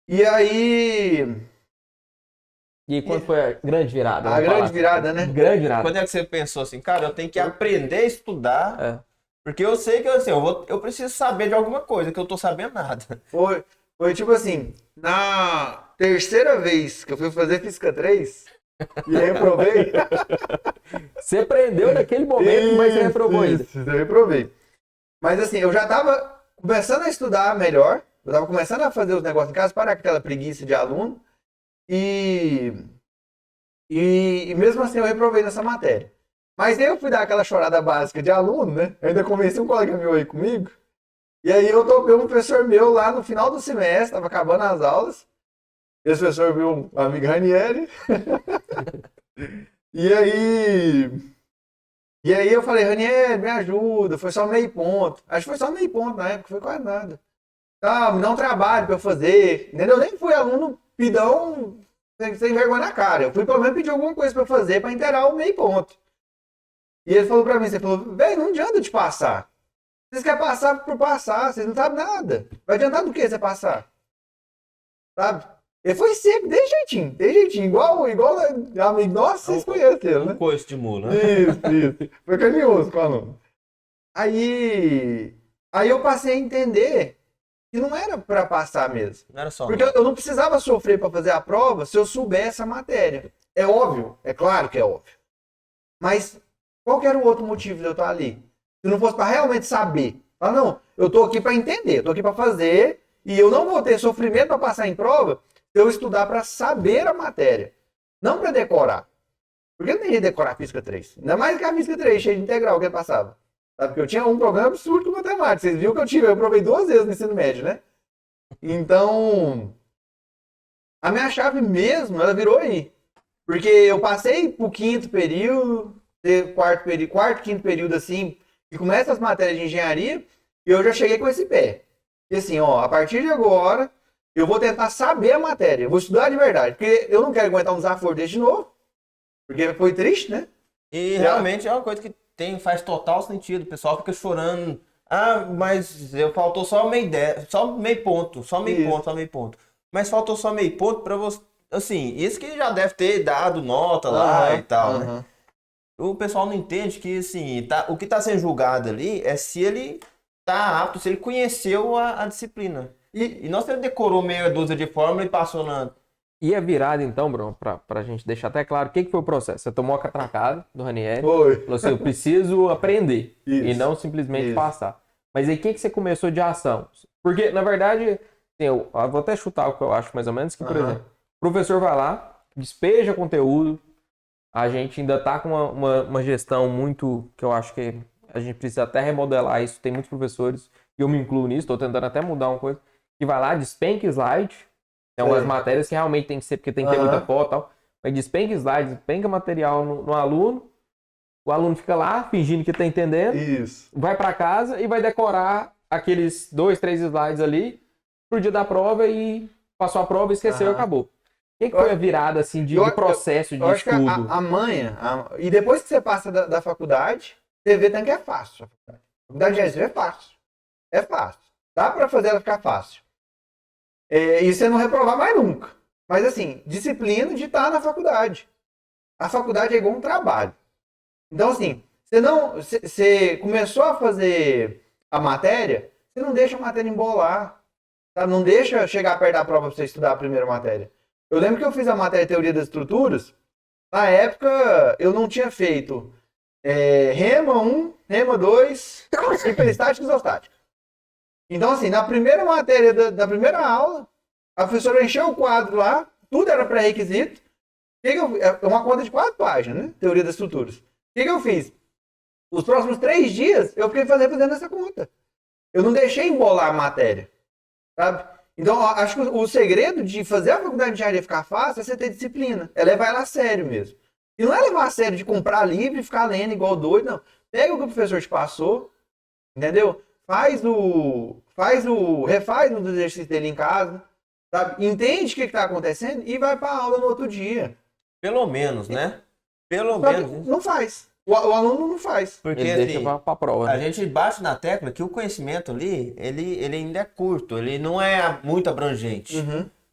E aí... E quando foi a grande virada? A grande virada, né? Grande virada. Quando é que você pensou assim, cara, eu tenho que aprender a estudar, porque eu sei que assim, eu preciso saber de alguma coisa, que eu tô sabendo nada. Foi tipo assim, na terceira vez que eu fui fazer Física 3, E reprovei. Você aprendeu naquele momento, mas você reprovou ainda. Isso, eu reprovei. Mas assim, eu já tava começando a estudar melhor, eu tava começando a fazer os negócios em casa, parar com aquela preguiça de aluno, e mesmo assim eu reprovei nessa matéria. Mas aí eu fui dar aquela chorada básica de aluno, né? Eu ainda convenci um colega meu aí comigo, e aí eu topei um professor meu lá no final do semestre, tava acabando as aulas, esse professor viu um amigo Ranieri, e aí eu falei, Ranieri, me ajuda, foi só meio ponto. Acho que foi só meio ponto na época, foi quase nada. Tá, me dá um trabalho pra eu fazer. Entendeu? Eu nem fui aluno pidão sem vergonha na cara. Eu fui pelo menos pedir alguma coisa pra eu fazer pra inteirar o meio ponto. E ele falou pra mim, você falou, velho, não adianta te passar. Vocês querem passar por passar, vocês não sabem nada. Vai adiantar do que você passar? Sabe? Ele foi seco, desse jeitinho, igual amigo nosso, vocês conhecem ele, né? Um coice de mula, né? Isso. Foi carinhoso com o aluno. Aí eu passei a entender que não era pra passar mesmo. Não era só. Porque eu não precisava sofrer pra fazer a prova se eu soubesse a matéria. É óbvio, é claro que é óbvio. Mas qual que era o outro motivo de eu estar ali? Se não fosse pra realmente saber. Ah, não, eu tô aqui pra entender, eu tô aqui pra fazer e eu não vou ter sofrimento pra passar em prova se eu estudar pra saber a matéria. Não pra decorar. Porque eu não ia decorar a física 3. Ainda mais que a física 3, cheia de integral que ele passava. Sabe? Porque eu tinha um problema absurdo com matemática. Vocês viram que eu provei 2 vezes no ensino médio, né? Então, a minha chave mesmo, ela virou aí. Porque eu passei pro quinto período, quarto, quinto período assim, e começa as matérias de engenharia, e eu já cheguei com esse pé. E assim, ó, a partir de agora, eu vou tentar saber a matéria. Eu vou estudar de verdade. Porque eu não quero aguentar um desaforo desse de novo. Porque foi triste, né? E realmente é uma coisa que faz total sentido. O pessoal fica chorando. Ah, mas faltou só meio ponto. Mas faltou só meio ponto pra você. Assim, isso que já deve ter dado nota lá e tal, né? O pessoal não entende que, assim, o que tá sendo julgado ali é se ele tá apto, se ele conheceu a disciplina. E não se ele decorou meia dúzia de fórmula e passou na... E a virada, então, Bruno, pra gente deixar até claro, o que foi o processo? Você tomou a catracada do Ranieri, falou assim, eu preciso aprender, e não simplesmente passar. Mas aí, o que você começou de ação? Porque, na verdade, assim, eu vou até chutar o que eu acho, mais ou menos, que, por exemplo, o professor vai lá, despeja conteúdo, a gente ainda tá com uma gestão muito, que eu acho que a gente precisa até remodelar isso, tem muitos professores, e eu me incluo nisso, estou tentando até mudar uma coisa, que vai lá, despenca slide. Tem umas matérias que realmente tem que ser, porque tem que ter muita foto e tal. Mas despenca slide, despenca material no aluno. O aluno fica lá, fingindo que tá entendendo. Isso. Vai para casa e vai decorar aqueles 2, 3 slides ali pro dia da prova e passou a prova, esqueceu e acabou. O que foi a virada, assim, de processo de eu acho estudo? Que a manha... E depois que você passa da faculdade, você vê que é fácil. A faculdade de engenharia é fácil. É fácil. Dá para fazer ela ficar fácil. E você não reprovar mais nunca. Mas assim, disciplina de estar na faculdade. A faculdade é igual um trabalho. Então assim, você começou a fazer a matéria, você não deixa a matéria embolar. Tá? Não deixa chegar perto da prova para você estudar a primeira matéria. Eu lembro que eu fiz a matéria Teoria das Estruturas. Na época, eu não tinha feito REMA 1, REMA 2, hiperestática e isostática. Então, assim, na primeira matéria da primeira aula, a professora encheu o quadro lá, tudo era pré-requisito. É uma conta de 4 páginas, né? Teoria das estruturas. O que eu fiz? Os próximos 3 dias, eu fiquei fazendo essa conta. Eu não deixei embolar a matéria, sabe? Então, acho que o segredo de fazer a faculdade de engenharia ficar fácil é você ter disciplina. É levar ela a sério mesmo. E não é levar a sério de comprar livro e ficar lendo igual doido, não. Pega o que o professor te passou, entendeu? Refaz os exercícios dele em casa, sabe? Entende o que está acontecendo e vai para a aula no outro dia. Pelo menos, né? Pelo Só menos. Não faz. O aluno não faz. Porque ele deixa para a prova. A gente bate na tecla que o conhecimento ali, ele ainda é curto, ele não é muito abrangente.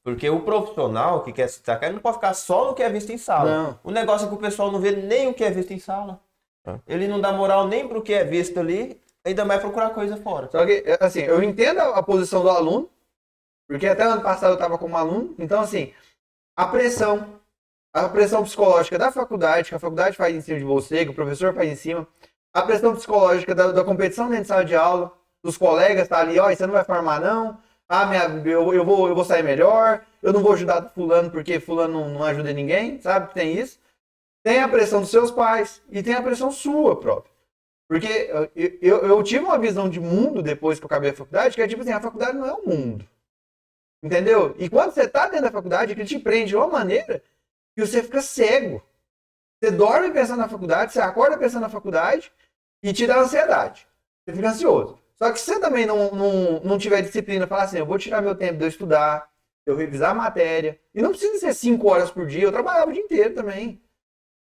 Porque o profissional que quer se destacar, ele não pode ficar só no que é visto em sala. Não. O negócio é que o pessoal não vê nem o que é visto em sala. Ele não dá moral nem pro que é visto ali, ainda mais procurar coisa fora. Só que, assim, eu entendo a posição do aluno, porque até ano passado eu estava como aluno, então, assim, a pressão. a pressão psicológica da faculdade, que a faculdade faz em cima de você, que o professor faz em cima, a pressão psicológica da competição dentro de sala de aula, dos colegas, tá ali, ó, você não vai formar não, eu vou sair melhor, eu não vou ajudar fulano porque fulano não ajuda ninguém, sabe? Tem isso. Tem a pressão dos seus pais e tem a pressão sua própria. Porque eu tive uma visão de mundo depois que eu acabei a faculdade, que é tipo assim, a faculdade não é o mundo. Entendeu? E quando você tá dentro da faculdade, ele te prende de uma maneira que você fica cego. Você dorme pensando na faculdade, você acorda pensando na faculdade e te dá ansiedade. Você fica ansioso. Só que se você também não tiver disciplina, falar assim, eu vou tirar meu tempo de eu estudar, eu revisar a matéria. E não precisa ser 5 horas por dia, eu trabalhava o dia inteiro também.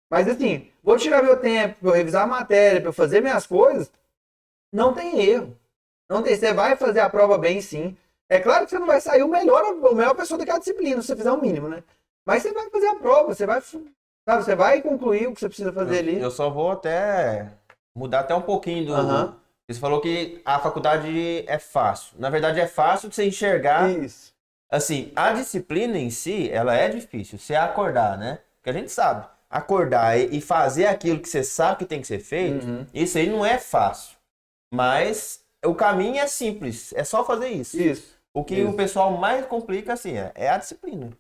Mas assim, vou tirar meu tempo para eu revisar a matéria, para eu fazer minhas coisas, não tem erro. Não tem, você vai fazer a prova bem sim. É claro que você não vai sair a melhor pessoa daquela disciplina, se você fizer o mínimo, né? Mas você vai fazer a prova, você vai concluir o que você precisa fazer ali. Eu só vou até mudar até um pouquinho do... Você falou que a faculdade é fácil. Na verdade, é fácil de você enxergar. Isso. Assim, a disciplina em si, ela é difícil. Você acordar, né? Porque a gente sabe. Acordar e fazer aquilo que você sabe que tem que ser feito, isso aí não é fácil. Mas o caminho é simples. É só fazer isso. O que o pessoal mais complica, assim, é a disciplina.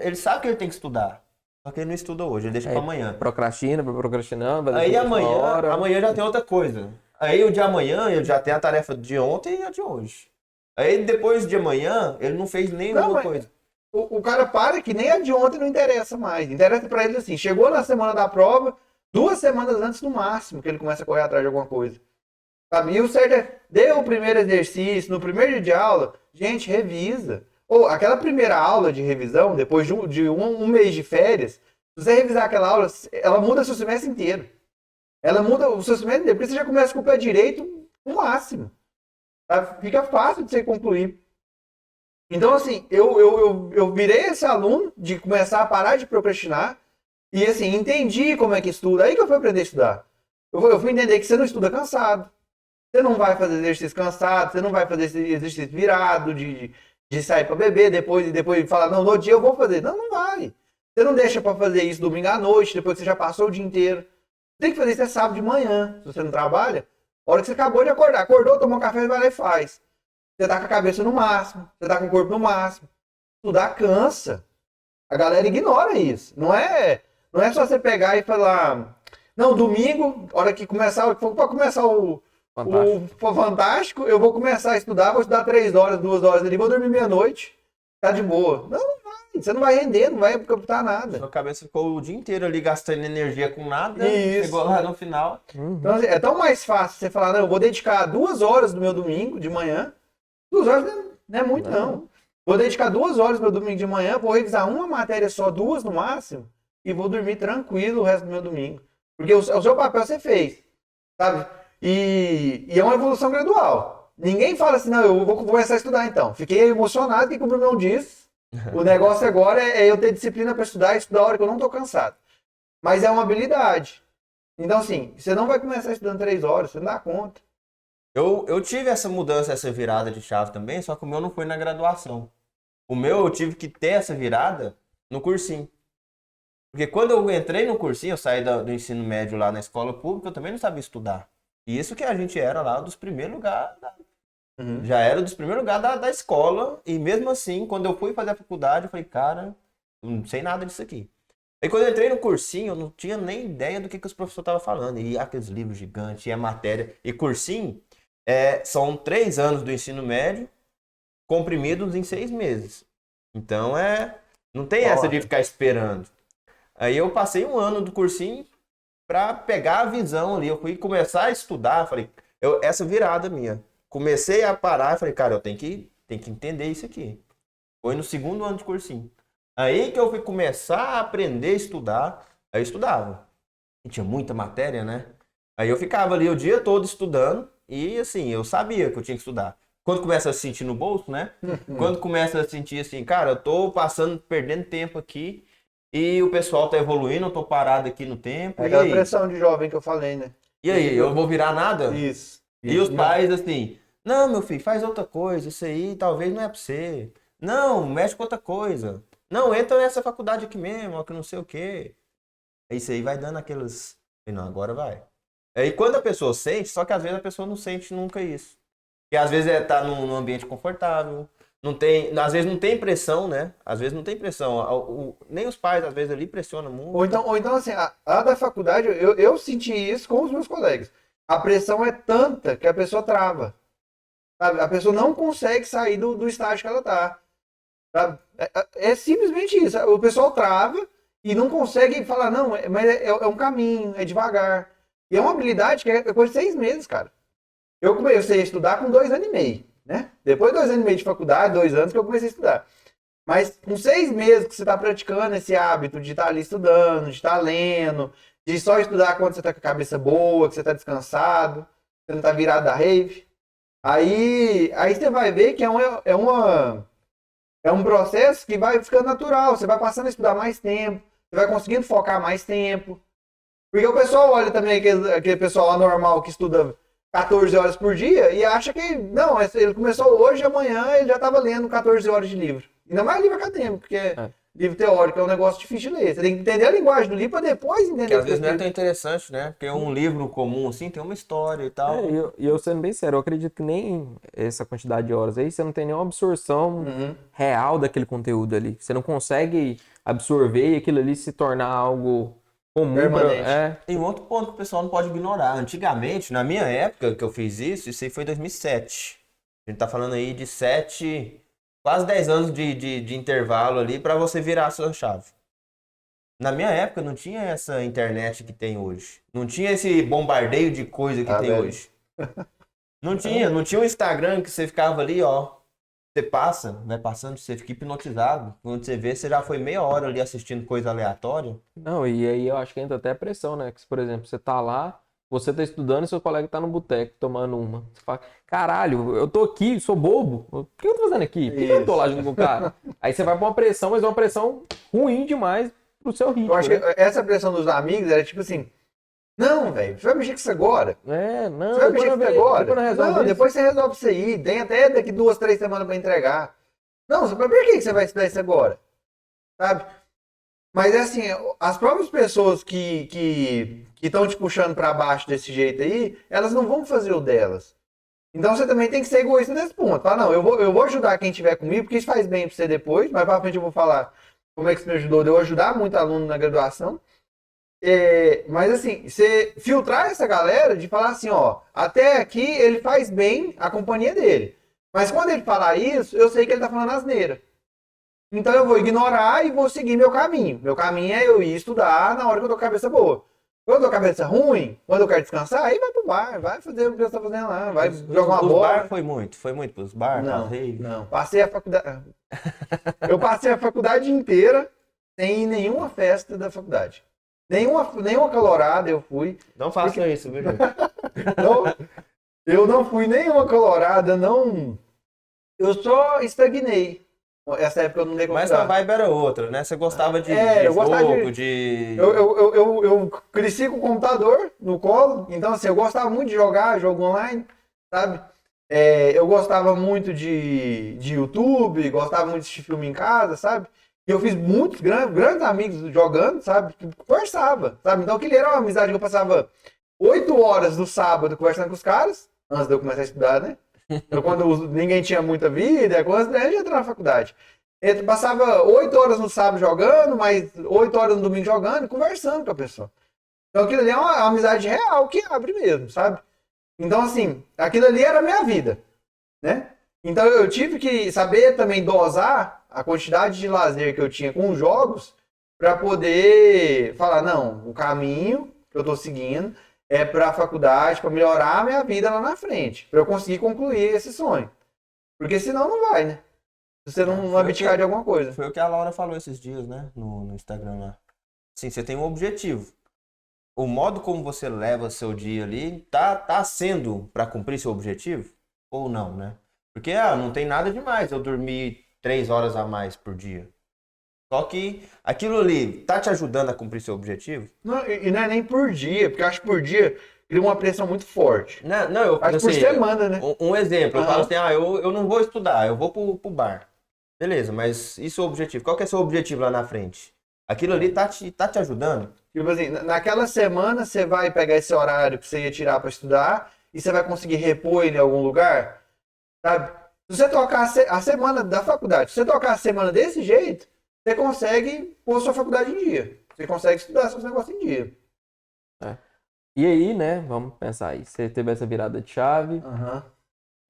Ele sabe que ele tem que estudar. Só que ele não estuda hoje, ele deixa pra amanhã. Procrastinando. Aí amanhã já tem outra coisa. Aí o de amanhã, ele já tem a tarefa de ontem e a de hoje. Aí depois de amanhã, ele não fez nenhuma coisa. O cara para que nem a de ontem não interessa mais. Interessa pra ele assim, chegou na semana da prova, 2 semanas antes no máximo que ele começa a correr atrás de alguma coisa. Sabe? E o certo é, deu o primeiro exercício, no primeiro dia de aula, gente, revisa. Ou aquela primeira aula de revisão, depois de um mês de férias, se você revisar aquela aula, ela muda seu semestre inteiro. Ela muda o seu semestre inteiro, porque você já começa com o pé direito no máximo. Tá? Fica fácil de você concluir. Então, assim, eu virei esse aluno de começar a parar de procrastinar e, assim, entendi como é que estuda. Aí que eu fui aprender a estudar. Eu fui entender que você não estuda cansado. Você não vai fazer exercício cansado, você não vai fazer esse exercício virado de sair para beber, depois falar, não, no dia eu vou fazer. Não vai. Você não deixa para fazer isso domingo à noite, depois que você já passou o dia inteiro. Tem que fazer isso sábado de manhã, se você não trabalha. A hora que você acabou de acordar, acordou, tomou um café, vai lá e faz. Você tá com a cabeça no máximo, você tá com o corpo no máximo. Estudar cansa. A galera ignora isso. Não é só você pegar e falar, não, domingo, hora que começar, para começar o Fantástico, eu vou começar a estudar, vou estudar 3 horas, 2 horas ali, vou dormir meia-noite, tá de boa. Não vai, você não vai render, não vai captar nada. Sua cabeça ficou o dia inteiro ali gastando energia com nada, isso. Chegou lá no final. Então é tão mais fácil você falar, não, eu vou dedicar 2 horas do meu domingo de manhã, 2 horas não é muito não. Vou dedicar 2 horas do meu domingo de manhã, vou revisar uma matéria só, 2 no máximo, e vou dormir tranquilo o resto do meu domingo. Porque o seu papel você fez, sabe? E é uma evolução gradual. Ninguém fala assim, não, eu vou começar a estudar então. Fiquei emocionado que o Brunão disse. O negócio agora é eu ter disciplina para estudar e estudar a hora que eu não estou cansado. Mas é uma habilidade. Então, assim, você não vai começar estudando 3 horas, você não dá conta. Eu tive essa mudança, essa virada de chave também, só que o meu não foi na graduação. O meu eu tive que ter essa virada no cursinho. Porque quando eu entrei no cursinho, eu saí do ensino médio lá na escola pública, eu também não sabia estudar. E isso que a gente era lá dos primeiros lugares. Já era dos primeiros lugares da escola. E mesmo assim, quando eu fui fazer a faculdade, eu falei, cara, não sei nada disso aqui. Aí quando eu entrei no cursinho, eu não tinha nem ideia do que os professores estavam falando. E aqueles livros gigantes, e a matéria. E cursinho são 3 anos do ensino médio, comprimidos em 6 meses. Então não tem essa de ficar esperando. Aí eu passei 1 ano do cursinho para pegar a visão ali. Eu fui começar a estudar, falei, essa virada minha. Comecei a parar, falei, cara, eu tenho que entender isso aqui. Foi no 2º ano de cursinho. Aí que eu fui começar a aprender a estudar, aí eu estudava. E tinha muita matéria, né? Aí eu ficava ali o dia todo estudando e assim, eu sabia que eu tinha que estudar. Quando começa a se sentir no bolso, né? Quando começa a sentir assim, cara, eu tô perdendo tempo aqui. E o pessoal tá evoluindo, eu tô parado aqui no tempo. É aquela pressão de jovem que eu falei, né? E aí, eu vou virar nada? Isso. E os pais assim, não, meu filho, faz outra coisa, isso aí talvez não é pra você. Não, mexe com outra coisa. Não, entra nessa faculdade aqui mesmo, ó, que não sei o quê. Isso aí vai dando aqueles... Não, agora vai. Aí quando a pessoa sente, só que às vezes a pessoa não sente nunca isso. Porque às vezes tá num ambiente confortável, não tem, às vezes não tem pressão, né? Às vezes não tem pressão. Nem os pais, às vezes, ali pressionam muito. Ou então assim, a da faculdade, eu senti isso com os meus colegas. A pressão é tanta que a pessoa trava. Sabe? A pessoa não consegue sair do estágio que ela tá. Sabe? É simplesmente isso. O pessoal trava e não consegue falar, não, mas é um caminho, é devagar. E é uma habilidade que é coisa de 6 meses, cara. Eu comecei a estudar com 2 anos e meio, né? Depois de 2 anos e meio de faculdade, 2 anos que eu comecei a estudar. Mas com 6 meses que você está praticando esse hábito de estar ali estudando, de estar lendo, de só estudar quando você está com a cabeça boa, que você está descansado, você não está virado da rave. Aí você vai ver que é um processo que vai ficando natural. Você vai passando a estudar mais tempo, você vai conseguindo focar mais tempo. Porque o pessoal olha também aquele pessoal anormal que estuda 14 horas por dia e acha que, não, ele começou hoje e amanhã ele já estava lendo 14 horas de livro. Ainda mais livro acadêmico, porque livro teórico é um negócio difícil de ler. Você tem que entender a linguagem do livro para depois entender. Porque às vezes não é tão interessante, né? Porque um livro comum, assim, tem uma história e tal. E eu sendo bem sério, eu acredito que nem essa quantidade de horas aí, você não tem nenhuma absorção real daquele conteúdo ali. Você não consegue absorver e aquilo ali se tornar algo comum. Tem um outro ponto que o pessoal não pode ignorar. Antigamente, na minha época que eu fiz isso aí foi em 2007. A gente tá falando aí de 7... Quase 10 anos de intervalo ali para você virar a sua chave. Na minha época não tinha essa internet que tem hoje. Não tinha esse bombardeio de coisa que tem hoje. Não tinha um Instagram que você ficava ali, ó. Você vai passando, você fica hipnotizado. Quando você vê, você já foi meia hora ali assistindo coisa aleatória. Não, e aí eu acho que entra até pressão, né? Que, por exemplo, você tá lá, você tá estudando e seu colega tá no boteco tomando uma. Você fala, caralho, eu tô aqui, sou bobo. O que eu tô fazendo aqui? Por que eu tô lá junto com o cara? Aí você vai pra uma pressão, mas é uma pressão ruim demais pro seu ritmo. Eu acho que essa pressão dos amigos era tipo assim, não, velho, você vai mexer com isso agora? Não. Você vai mexer com isso agora? Não, depois você resolve isso aí. Tem até daqui 2, 3 semanas pra entregar. Não, por que você vai estudar isso agora? Sabe? Mas é assim, as próprias pessoas que estão te puxando pra baixo desse jeito aí, elas não vão fazer o delas. Então você também tem que ser egoísta nesse ponto. Fala, não, eu vou ajudar quem estiver comigo, porque isso faz bem pra você depois. Mais pra frente eu vou falar como é que isso me ajudou. Eu ajudar muito aluno na graduação. Mas assim, você filtrar essa galera de falar assim, ó, até aqui ele faz bem a companhia dele. Mas quando ele falar isso, eu sei que ele tá falando asneira. Então eu vou ignorar e vou seguir meu caminho. Meu caminho é eu ir estudar na hora que eu tô com a cabeça boa. Quando eu tô com a cabeça ruim, quando eu quero descansar, aí vai pro bar, vai fazer o que você tá fazendo lá, vai jogar uma bola. Os bar foi muito pros bar? Não. Passei a faculdade... Eu passei a faculdade inteira sem ir nenhuma festa da faculdade. Nenhuma calorada eu fui. Não façam isso, viu, gente? Eu não fui nenhuma colorada, não. Eu só estagnei. Essa época eu não dei conta. Mas a vibe era outra, né? Você gostava de jogo, de... Eu cresci com o computador no colo, então assim, eu gostava muito de jogar jogo online, sabe? Eu gostava muito de YouTube, gostava muito de assistir filme em casa, sabe? E eu fiz muitos grandes amigos jogando, sabe? Conversava, sabe? Então aquele era uma amizade que eu passava 8 horas no sábado conversando com os caras, antes de eu começar a estudar, né? Então, quando ninguém tinha muita vida, quando a gente entrou na faculdade. Eu passava 8 horas no sábado jogando, mais 8 horas no domingo jogando e conversando com a pessoa. Então aquilo ali é uma amizade real que abre mesmo, sabe? Então assim, aquilo ali era a minha vida, né? Então eu tive que saber também dosar a quantidade de lazer que eu tinha com os jogos para poder falar, não, o caminho que eu tô seguindo é para a faculdade, para melhorar a minha vida lá na frente, para eu conseguir concluir esse sonho. Porque senão não vai, né? Se você não abdicar de alguma coisa. Foi o que a Laura falou esses dias, né? No Instagram lá. Sim, você tem um objetivo. O modo como você leva seu dia ali tá sendo para cumprir seu objetivo? Ou não, né? Porque não tem nada demais eu dormir 3 horas a mais por dia. Só que aquilo ali tá te ajudando a cumprir seu objetivo? Não, e não é nem por dia, porque eu acho que por dia cria uma pressão muito forte. Não, eu acho assim, por semana, né? Um exemplo, eu falo assim, eu não vou estudar, eu vou pro bar. Beleza, mas isso é o objetivo. Qual que é o seu objetivo lá na frente? Aquilo ali tá te ajudando? Tipo assim, naquela semana você vai pegar esse horário que você ia tirar para estudar e você vai conseguir repor ele em algum lugar, sabe? Se você tocar a semana da faculdade, se você tocar a semana desse jeito, você consegue pôr sua faculdade em dia. Você consegue estudar seus negócios em dia. E aí, né, vamos pensar aí. Você teve essa virada de chave. Uhum.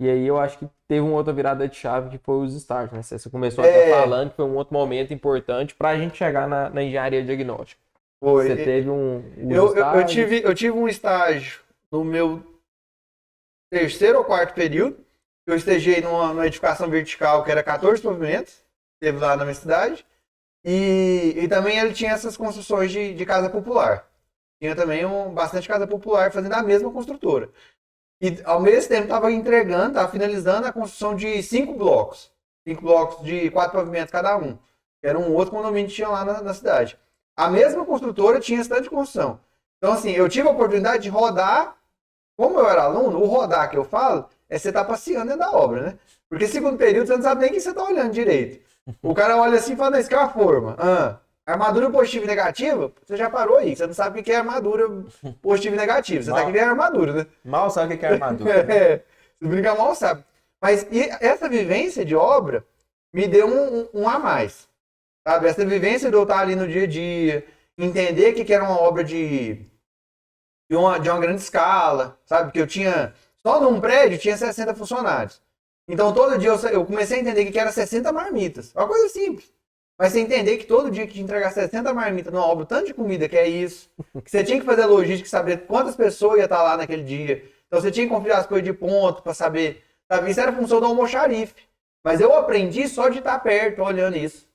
E aí eu acho que teve uma outra virada de chave que foi os estágios, né? Você começou até falando que foi um outro momento importante pra gente chegar na engenharia diagnóstica. Foi. Você teve eu tive um estágio no meu terceiro ou quarto período. Eu estagiei numa edificação vertical que era 14 pavimentos. Teve lá na minha cidade. E também ele tinha essas construções de casa popular. Tinha também bastante casa popular fazendo a mesma construtora. E ao mesmo tempo estava finalizando a construção de 5 blocos. 5 blocos de 4 pavimentos cada um. Era um outro condomínio que tinha lá na cidade. A mesma construtora tinha esse tanto de construção. Então, assim, eu tive a oportunidade de rodar. Como eu era aluno, o rodar que eu falo é você estar passeando dentro da obra, né? Porque segundo período você não sabe nem o que você está olhando direito. O cara olha assim e fala, não, isso aqui é uma forma. Armadura positiva e negativa, você já parou aí. Você não sabe o que é armadura positiva e negativa. Você sabe o que é armadura, né? Mal sabe o que é armadura. Se brincar mal, sabe. Mas essa vivência de obra me deu um a mais. Sabe? Essa vivência de eu estar ali no dia a dia, entender que era uma obra de uma grande escala, sabe? Que eu tinha, só num prédio, tinha 60 funcionários. Então todo dia eu comecei a entender que era 60 marmitas. Uma coisa simples. Mas você entender que todo dia que te entregar 60 marmitas numa obra, tanto de comida que é isso, que você tinha que fazer logística, saber quantas pessoas iam estar lá naquele dia. Então você tinha que conferir as coisas de ponto para saber. Sabe? Isso era função do almoxarife. Mas eu aprendi só de estar perto, olhando isso.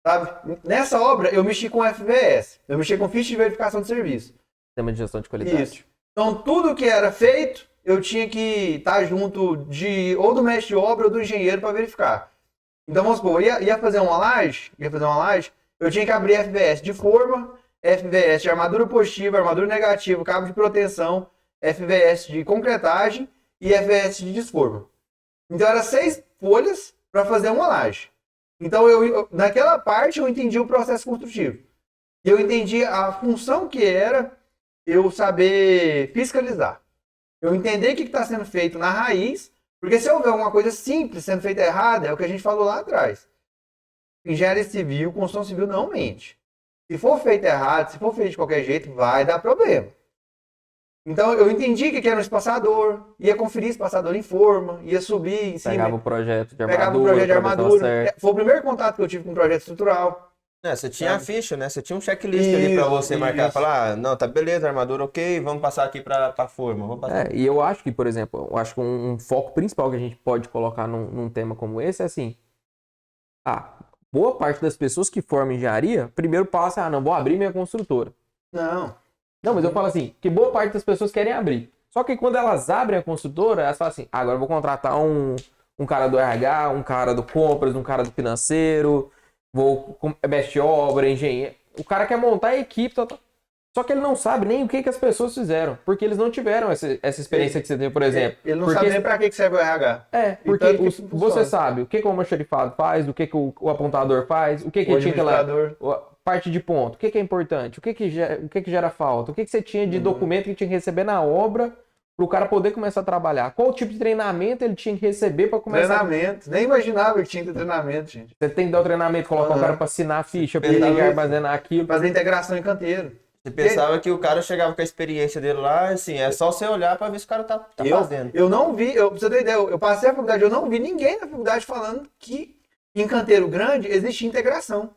Sabe? Nessa obra, eu mexi com FVS. Eu mexi com ficha de verificação de serviço. Sistema de gestão de qualidade. Isso. Então tudo que era feito, eu tinha que estar junto ou do mestre de obra ou do engenheiro para verificar. Então, vamos supor, ia fazer uma laje, eu tinha que abrir FVS de forma, FVS de armadura positiva, armadura negativa, cabo de proteção, FVS de concretagem e FVS de desforma. Então, eram 6 folhas para fazer uma laje. Então, naquela parte, eu entendi o processo construtivo. E eu entendi a função que era eu saber fiscalizar. Eu entender o que está sendo feito na raiz. Porque se houver alguma coisa simples sendo feita errada, é o que a gente falou lá atrás. Engenharia civil, construção civil não mente. Se for feito errado, se for feito de qualquer jeito, vai dar problema. Então eu entendi que era um espaçador, ia conferir espaçador em forma, ia subir em cima. Pegava o projeto de armadura. Pegava o projeto de armadura. Foi o primeiro contato que eu tive com o projeto estrutural. Você tinha a ficha, né? Você tinha um checklist ali pra você marcar, falar, não, tá beleza, armadura ok, vamos passar aqui pra forma. Vamos passar. E eu acho que, por exemplo, que um foco principal que a gente pode colocar num tema como esse é assim, boa parte das pessoas que formam engenharia, primeiro passa, não, vou abrir minha construtora. Não, mas eu falo assim, que boa parte das pessoas querem abrir. Só que quando elas abrem a construtora, elas falam assim, agora eu vou contratar um cara do RH, um cara do compras, um cara do financeiro, vou mestre obra, engenheiro. O cara quer montar a equipe, só que ele não sabe nem o que as pessoas fizeram, porque eles não tiveram essa experiência que você teve, por exemplo. Ele não sabe nem pra que serve o RH. Porque você sabe o que o almoxarifado faz, o que o apontador faz, o que tinha que lá, parte de ponto, o que é importante, o que gera falta, o que você tinha de documento que tinha que receber na obra para o cara poder começar a trabalhar. Qual tipo de treinamento ele tinha que receber para começar? Treinamento. Nem imaginava que tinha que ter treinamento, gente. Você tem que dar o treinamento, colocar o cara para assinar a ficha, para ele armazenar aquilo. Fazer integração em canteiro. Você pensava que o cara chegava com a experiência dele lá, assim, é só você olhar para ver se o cara tá fazendo. Eu não vi, pra você ter ideia, eu passei a faculdade, eu não vi ninguém na faculdade falando que em canteiro grande existe integração.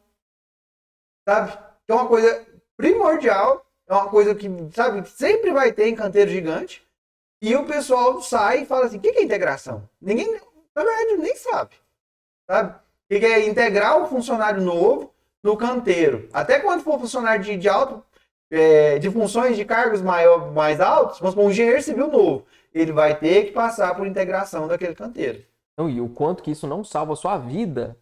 Sabe? É uma coisa primordial, é uma coisa que, sabe, sempre vai ter em canteiro gigante. E o pessoal sai e fala assim, o que é integração? Ninguém, na verdade, nem sabe. O que é integrar o funcionário novo no canteiro. Até quando for funcionário de funções de cargos mais altos, vamos supor, um engenheiro civil novo, ele vai ter que passar por integração daquele canteiro. E o quanto que isso não salva a sua vida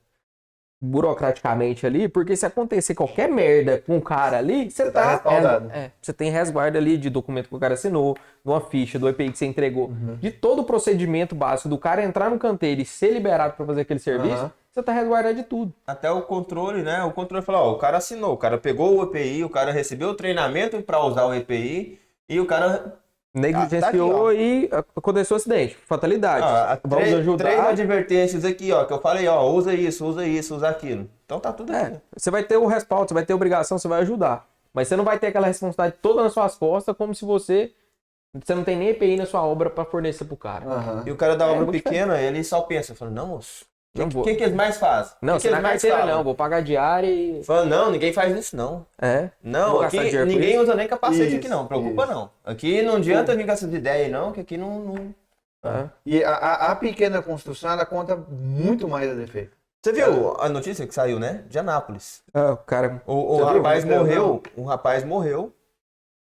burocraticamente ali, porque se acontecer qualquer merda com o cara ali, você tá respaldado. Você tem resguardo ali de documento que o cara assinou, de uma ficha, do EPI que você entregou, de todo o procedimento básico do cara entrar no canteiro e ser liberado para fazer aquele serviço, você tá resguardado de tudo. Até o controle, né? O controle falou, ó, o cara assinou, o cara pegou o EPI, o cara recebeu o treinamento para usar o EPI e o cara negligenciou e aconteceu um acidente. Fatalidade. Vamos ajudar. 3 advertências aqui, ó, que eu falei, ó, usa isso, usa aquilo. Então tá tudo aqui. Você vai ter o respaldo, você vai ter a obrigação, você vai ajudar. Mas você não vai ter aquela responsabilidade toda nas suas costas, como se você não tem nem EPI na sua obra para fornecer pro cara. E o cara da obra pequena, ele só pensa, fala, não, moço, o que eles mais fazem? Não, você não mais não, vou pagar diária e... Fala, não, ninguém faz isso não. Não, aqui ninguém usa nem capacete aqui não, preocupa não. Aqui não adianta vir com essas ideias não, que aqui não... E a pequena construção, ela conta muito mais a defeito. Você viu a notícia que saiu, né? De Anápolis. Cara... O rapaz morreu,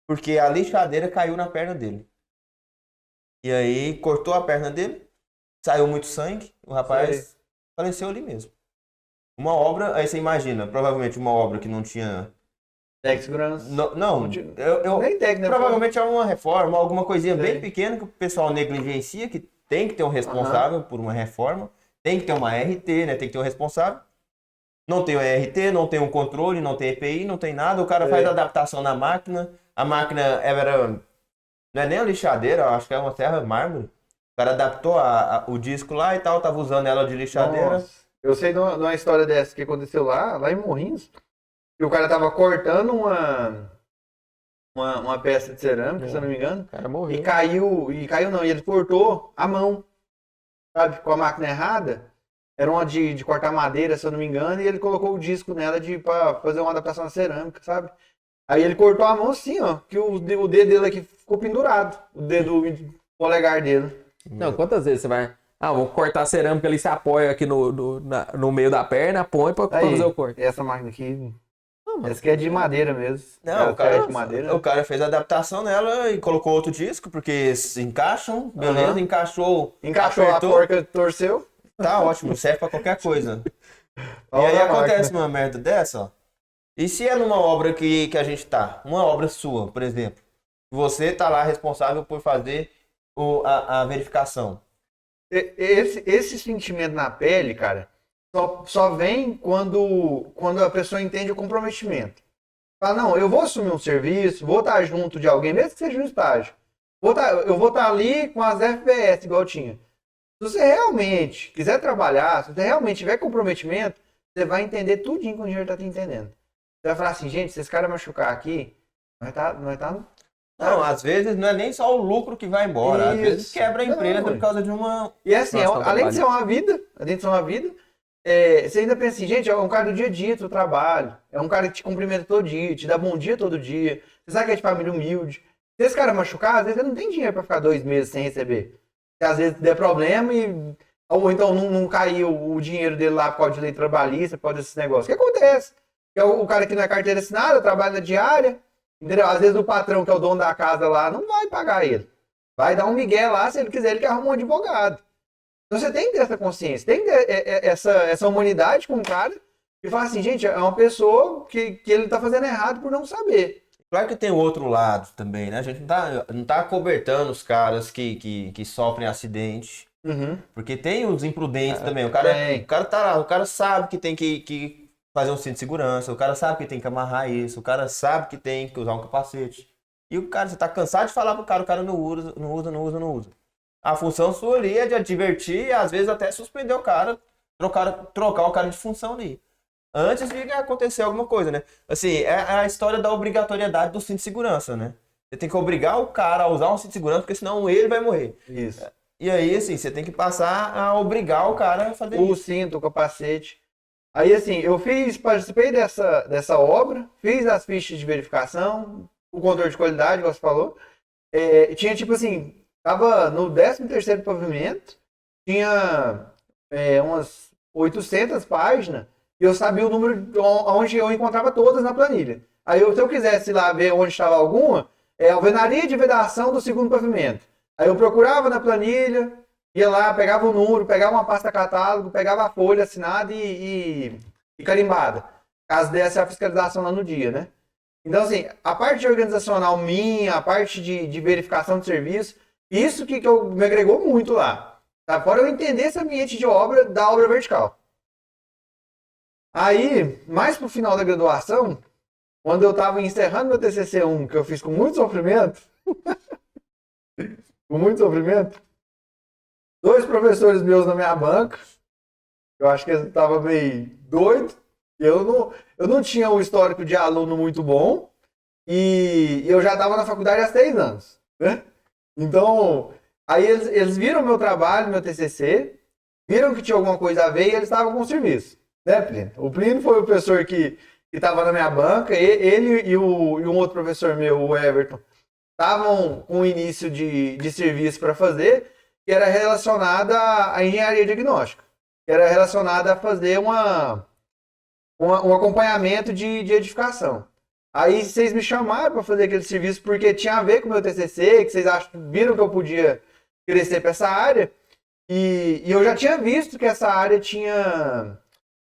porque a lixadeira caiu na perna dele. E aí cortou a perna dele, saiu muito sangue, o rapaz faleceu ali mesmo. Uma obra, aí você imagina, provavelmente uma obra que não tinha... Técnica de segurança. Não, nem técnica. Provavelmente é uma reforma, alguma coisinha bem pequena que o pessoal negligencia, que tem que ter um responsável por uma reforma, tem que ter uma RT, né? Tem que ter um responsável. Não tem o RT, não tem um controle, não tem EPI, não tem nada. O cara faz adaptação na máquina. A máquina era... Não é nem a lixadeira, acho que é uma serra mármore. O cara adaptou o disco lá e tal, tava usando ela de lixadeira. Nossa. Eu sei de uma história dessa que aconteceu lá em Morrinhos. E o cara tava cortando uma peça de cerâmica, se eu não me engano. O cara morreu. E caiu não, e ele cortou a mão. Sabe, com a máquina errada. Era uma de cortar madeira, se eu não me engano, e ele colocou o disco nela pra fazer uma adaptação na cerâmica, sabe? Aí ele cortou a mão assim, ó, que o dedo dele aqui ficou pendurado. O dedo polegar dele. Não, quantas vezes você vai... vou cortar a cerâmica ali, você apoia aqui no meio da perna, põe pra fazer o corte. Essa máquina aqui... Essa aqui é de madeira mesmo. Não, o cara fez a adaptação nela e colocou outro disco, porque se encaixam, beleza, encaixou, apertou, a porca torceu. Tá ótimo, serve pra qualquer coisa. E aí acontece uma merda dessa, ó. E se é numa obra que a gente tá, uma obra sua, por exemplo, você tá lá responsável por fazer a verificação. Esse sentimento na pele, cara, só vem quando a pessoa entende o comprometimento. Fala, não, eu vou assumir um serviço, vou estar junto de alguém, mesmo que seja um estágio. Eu vou estar ali com as FPS, igual tinha. Se você realmente quiser trabalhar, se você realmente tiver comprometimento, você vai entender tudinho que o engenheiro está te entendendo. Você vai falar assim, gente, se esse cara machucar aqui, nós tá Não, às vezes não é nem só o lucro que vai embora. Isso. Às vezes quebra a empresa por causa de uma... E assim, além de ser uma vida, você ainda pensa assim, gente, é um cara do dia a dia do trabalho, é um cara que te cumprimenta todo dia, te dá bom dia todo dia, você sabe que é de família humilde. Se esse cara machucar, às vezes ele não tem dinheiro para ficar 2 meses sem receber. Se às vezes der problema ou então não caiu o dinheiro dele lá por causa de lei trabalhista, por causa desses negócios. O que acontece? O cara que não é carteira assinada, trabalha na diária, entendeu? Às vezes o patrão, que é o dono da casa lá, não vai pagar ele. Vai dar um migué lá, se ele quiser, ele quer arrumar um advogado. Então você tem que ter essa consciência, tem que ter essa humanidade com o cara e falar assim, gente, é uma pessoa que ele tá fazendo errado por não saber. Claro que tem o outro lado também, né? A gente não tá acobertando os caras que sofrem acidente. Porque tem os imprudentes também. O cara tá lá, o cara sabe que tem que fazer um cinto de segurança, o cara sabe que tem que amarrar isso, o cara sabe que tem que usar um capacete. E o cara, você tá cansado de falar pro cara, o cara não usa. A função sua ali é de advertir e às vezes até suspender o cara, trocar o cara de função ali. Antes de acontecer alguma coisa, né? Assim, é a história da obrigatoriedade do cinto de segurança, né? Você tem que obrigar o cara a usar um cinto de segurança, porque senão ele vai morrer. Isso. E aí, assim, você tem que passar a obrigar o cara a fazer isso. O cinto, o capacete. Aí, assim, participei dessa obra, fiz as fichas de verificação, o controle de qualidade, como você falou. Tinha, tipo assim, tava no 13º pavimento, tinha umas 800 páginas, e eu sabia o número onde eu encontrava todas na planilha. Aí, se eu quisesse lá ver onde estava alguma, alvenaria de vedação do 2º pavimento. Aí eu procurava na planilha, ia lá, pegava o número, pegava uma pasta catálogo, pegava a folha assinada e carimbada. Caso desse a fiscalização lá no dia, né? Então, assim, a parte organizacional minha, a parte de verificação de serviço, isso que me agregou muito lá. Tá? Fora eu entender esse ambiente de obra, da obra vertical. Aí, mais pro final da graduação, quando eu tava encerrando meu TCC1, que eu fiz com muito sofrimento, com muito sofrimento, 2 professores meus na minha banca, eu acho que eles estavam meio doidos, eu não tinha um histórico de aluno muito bom, e eu já estava na faculdade há 6 anos, né? Então, aí eles viram meu trabalho, meu TCC, viram que tinha alguma coisa a ver e eles estavam com o serviço, né, Plínio? O Plínio foi o professor que estava na minha banca, ele e um outro professor meu, o Everton, estavam com o início de serviço para fazer, que era relacionada à engenharia diagnóstica, que era relacionada a fazer um acompanhamento de edificação. Aí vocês me chamaram para fazer aquele serviço porque tinha a ver com o meu TCC, que vocês viram que eu podia crescer para essa área, e eu já tinha visto que essa área tinha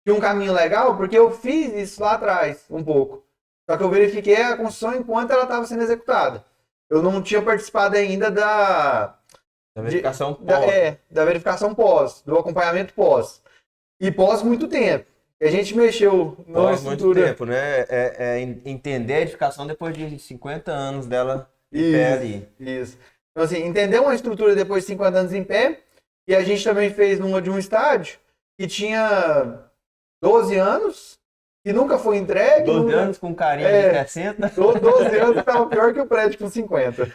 um caminho legal, porque eu fiz isso lá atrás, um pouco. Só que eu verifiquei a construção enquanto ela estava sendo executada. Eu não tinha participado ainda da verificação pós. Da verificação pós, do acompanhamento pós. E pós muito tempo. E a gente mexeu numa estrutura... muito tempo, né? Entender a edificação depois de 50 anos dela em pé ali. Isso. Então, assim, entender uma estrutura depois de 50 anos em pé. E a gente também fez numa de um estádio que tinha 12 anos e nunca foi entregue. 12 anos com carinha de 60. 12 anos estava pior que o prédio com 50.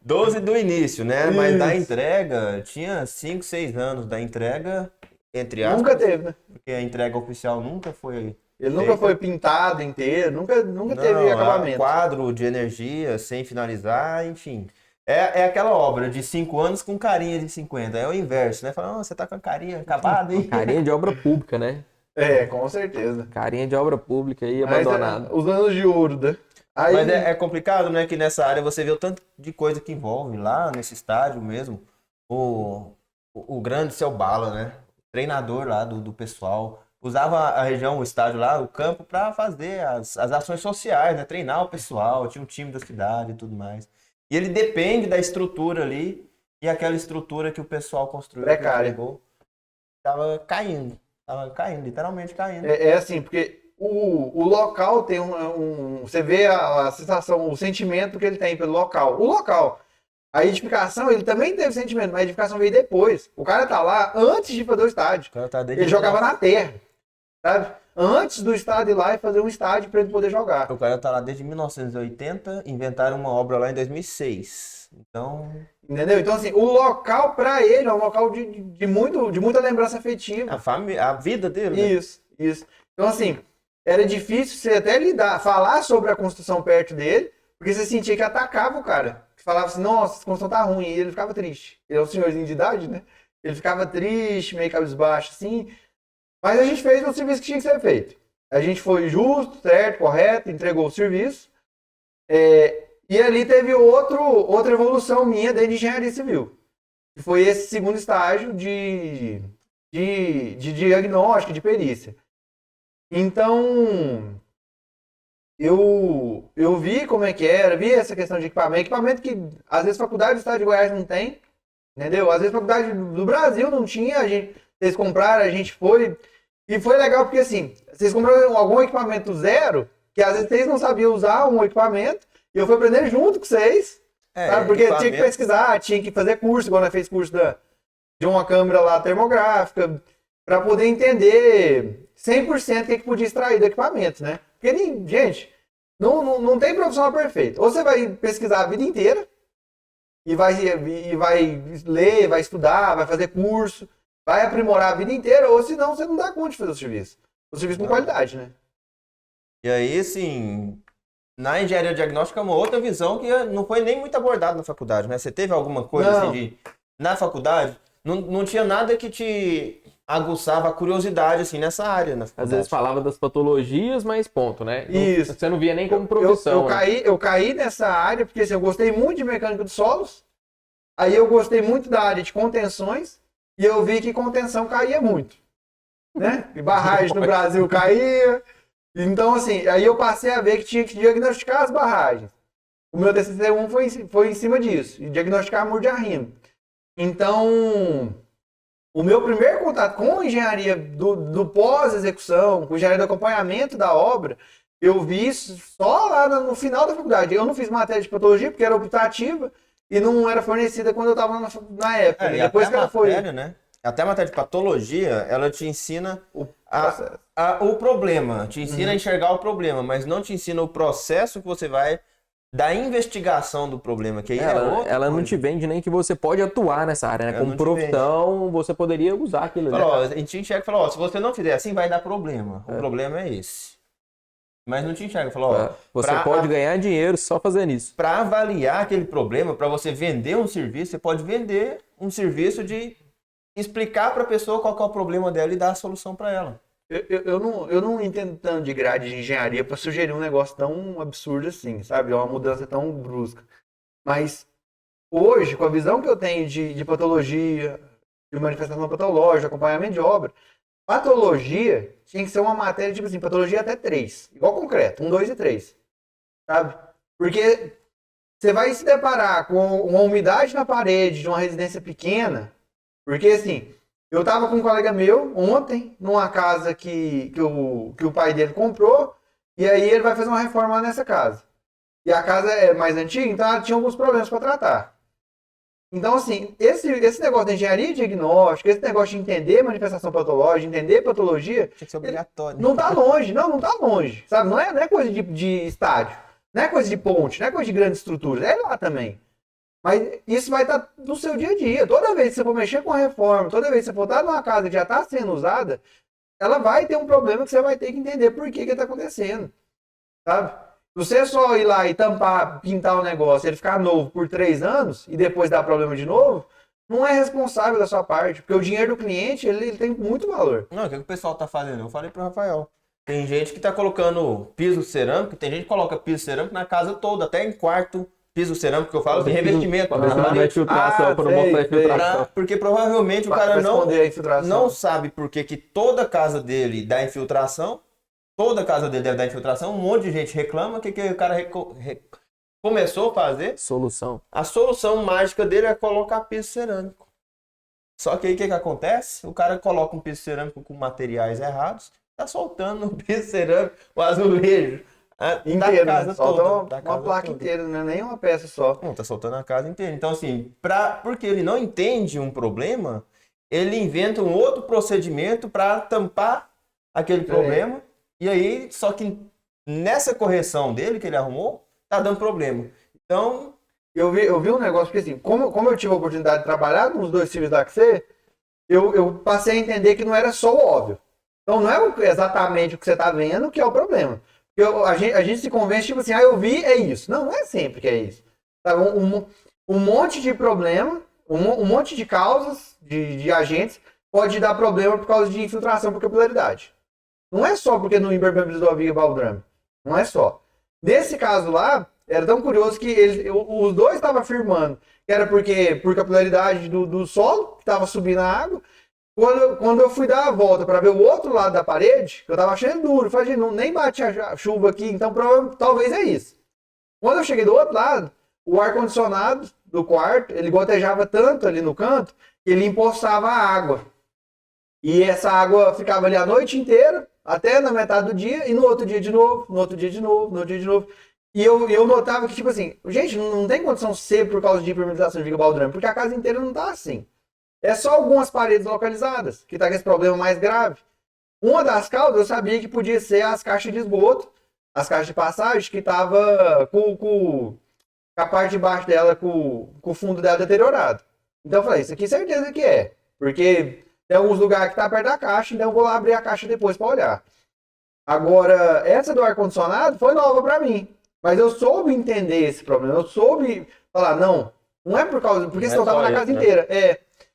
12 do início, né? Isso. Mas da entrega, tinha 5, 6 anos da entrega, entre aspas. Nunca teve, né? Porque a entrega oficial nunca foi... Ele nunca foi pintado inteiro, nunca teve acabamento. Quadro de energia sem finalizar, enfim. É aquela obra de 5 anos com carinha de 50. É o inverso, né? Fala, você tá com a carinha acabada, hein? Carinha de obra pública, né? Com certeza. Carinha de obra pública aí, abandonada. Os anos de ouro, né? Aí... Mas é complicado, né? Que nessa área você vê o tanto de coisa que envolve lá nesse estádio mesmo. O grande Seu Bala, né? O treinador lá do pessoal. Usava a região, o estádio lá, o campo, para fazer as ações sociais, né? Treinar o pessoal, tinha um time da cidade e tudo mais. E ele depende da estrutura ali, e aquela estrutura que o pessoal construiu, precária, estava caindo, literalmente caindo. É assim, porque o local tem você vê a sensação, o sentimento que ele tem pelo local. O local, a edificação, ele também teve sentimento, mas a edificação veio depois. O cara tá lá antes de fazer o estádio. Ele jogava na terra, sabe? Antes do estádio ir lá e fazer um estádio para ele poder jogar. O cara tá lá desde 1980, inventaram uma obra lá em 2006. Então... Entendeu? Então, assim, o local para ele é um local de muita lembrança afetiva. A vida dele, né? Isso. Então, assim, era difícil você até falar sobre a construção perto dele, porque você sentia que atacava o cara. Que falava assim, nossa, essa construção tá ruim. E ele ficava triste. Ele é um senhorzinho de idade, né? Ele ficava triste, meio cabisbaixo, assim... Mas a gente fez o serviço que tinha que ser feito. A gente foi justo, certo, correto, entregou o serviço. E ali teve outra evolução minha dentro de engenharia civil. Que foi esse segundo estágio de diagnóstico, de perícia. Então, eu vi como é que era, vi essa questão de equipamento. Equipamento que, às vezes, faculdade do estado de Goiás não tem. Entendeu? Às vezes, faculdade do Brasil não tinha, vocês compraram, a gente foi. E foi legal porque, assim, vocês compraram algum equipamento zero, que às vezes vocês não sabiam usar um equipamento, e eu fui aprender junto com vocês. Sabe? Porque tinha que pesquisar, tinha que fazer curso, igual nós fez curso de uma câmera lá termográfica, para poder entender 100% o que podia extrair do equipamento, né? Porque, gente, não tem profissional perfeito. Ou você vai pesquisar a vida inteira, e vai ler, vai estudar, vai fazer curso, vai aprimorar a vida inteira, ou senão você não dá conta de fazer o serviço. O serviço com qualidade, né? E aí, assim, na engenharia diagnóstica é uma outra visão que não foi nem muito abordada na faculdade, né? Você teve alguma coisa assim na faculdade, não tinha nada que te aguçava a curiosidade, assim, nessa área. Às vezes falava das patologias, mas ponto, né? Isso. Você não via nem como profissão. Eu caí nessa área porque assim, eu gostei muito de mecânica de solos, aí eu gostei muito da área de contenções, e eu vi que contenção caía muito, né? E barragem no Brasil caía. Então, assim, aí eu passei a ver que tinha que diagnosticar as barragens. O meu TCC1 foi em cima disso, e diagnosticar muro de arrimo. Então, O meu primeiro contato com a engenharia do pós-execução, com a engenharia do acompanhamento da obra, eu vi isso só lá no final da faculdade. Eu não fiz matéria de patologia porque era optativa e não era fornecida quando eu estava na época. E depois que ela foi... né? Até a matéria de patologia, ela te ensina o problema, te ensina a enxergar o problema, mas não te ensina o processo que você vai da investigação do problema, que aí ela não te vende nem que você pode atuar nessa área, né? Como profissão, você poderia usar aquilo. A gente enxerga e fala, se você não fizer assim, vai dar problema. O problema é esse. Mas não te enxerga. Fala, você pode ganhar dinheiro só fazendo isso. Para avaliar aquele problema, para você vender um serviço, você pode vender um serviço de explicar para a pessoa qual que é o problema dela e dar a solução para ela. Eu não entendo tanto de grade de engenharia para sugerir um negócio tão absurdo assim, sabe? É uma mudança tão brusca. Mas hoje, com a visão que eu tenho de patologia, de manifestação patológica, acompanhamento de obra, patologia tinha que ser uma matéria, tipo assim, patologia até 3. Igual concreto, 1, 2 e 3. Sabe? Porque você vai se deparar com uma umidade na parede de uma residência pequena, porque assim... Eu tava com um colega meu ontem, numa casa que o pai dele comprou, e aí ele vai fazer uma reforma lá nessa casa. E a casa é mais antiga, então ela tinha alguns problemas para tratar. Então, assim, esse negócio de engenharia diagnóstica, esse negócio de entender manifestação patológica, entender patologia... Tinha que ser obrigatório. Não tá longe, não tá longe, sabe? Não é coisa de estádio, não é coisa de ponte, não é coisa de grandes estruturas, é lá também. Mas isso vai estar no seu dia a dia. Toda vez que você for mexer com a reforma, toda vez que você for estar numa casa que já está sendo usada, ela vai ter um problema que você vai ter que entender por que está acontecendo. Sabe? Se você só ir lá e tampar, pintar o negócio, ele ficar novo por 3 anos e depois dar problema de novo, não é responsável da sua parte. Porque o dinheiro do cliente, ele tem muito valor. Não, o que o pessoal está fazendo? Eu falei para o Rafael. Tem gente que está colocando piso cerâmico, tem gente que coloca piso cerâmico na casa toda, até em quarto. Piso cerâmico que eu falo, de revestimento. Porque provavelmente o cara não sabe por que toda casa dele dá infiltração. Toda casa dele deve dar infiltração. Um monte de gente reclama. O que o cara começou a fazer? A solução mágica dele é colocar piso cerâmico. Só que aí o que acontece? O cara coloca um piso cerâmico com materiais errados. Tá soltando no piso cerâmico o azulejo. Inteiro, casa solta uma placa toda. Inteira, não é nem uma peça só. Não, tá soltando a casa inteira. Então, assim, porque ele não entende um problema, ele inventa um outro procedimento para tampar aquele problema. E aí, só que nessa correção dele que ele arrumou, tá dando problema. Então... Eu vi um negócio, porque assim, como eu tive a oportunidade de trabalhar nos 2 serviços da AXE, eu passei a entender que não era só o óbvio. Então, não é exatamente o que você tá vendo que é o problema. A gente se convence, tipo assim, eu vi, é isso. Não é sempre que é isso. Sabe? Um monte de problema, um monte de causas, de agentes, pode dar problema por causa de infiltração por capilaridade. Não é só porque no impermeabilizou a viga baldrame. Não é só. Nesse caso lá, era tão curioso que os dois estavam afirmando que era por capilaridade do solo, que estava subindo a água. Quando eu fui dar a volta para ver o outro lado da parede, eu tava achando duro. Falei, nem bate a chuva aqui, então talvez é isso. Quando eu cheguei do outro lado, o ar-condicionado do quarto, ele gotejava tanto ali no canto, que ele empoçava a água. E essa água ficava ali a noite inteira, até na metade do dia, e no outro dia de novo, no outro dia de novo, no outro dia de novo. E eu notava que, tipo assim, gente, não tem condição de ser por causa de impermeabilização de viga baldrame, porque a casa inteira não tá assim. É só algumas paredes localizadas, que tá com esse problema mais grave. Uma das causas eu sabia que podia ser as caixas de esgoto, as caixas de passagem, que tava com a parte de baixo dela, com o fundo dela deteriorado. Então eu falei, isso aqui certeza que é. Porque tem alguns lugares que tá perto da caixa, então eu vou lá abrir a caixa depois para olhar. Agora, essa do ar-condicionado foi nova para mim. Mas eu soube entender esse problema. Eu soube falar, não é por causa... Porque senão tava na casa inteira.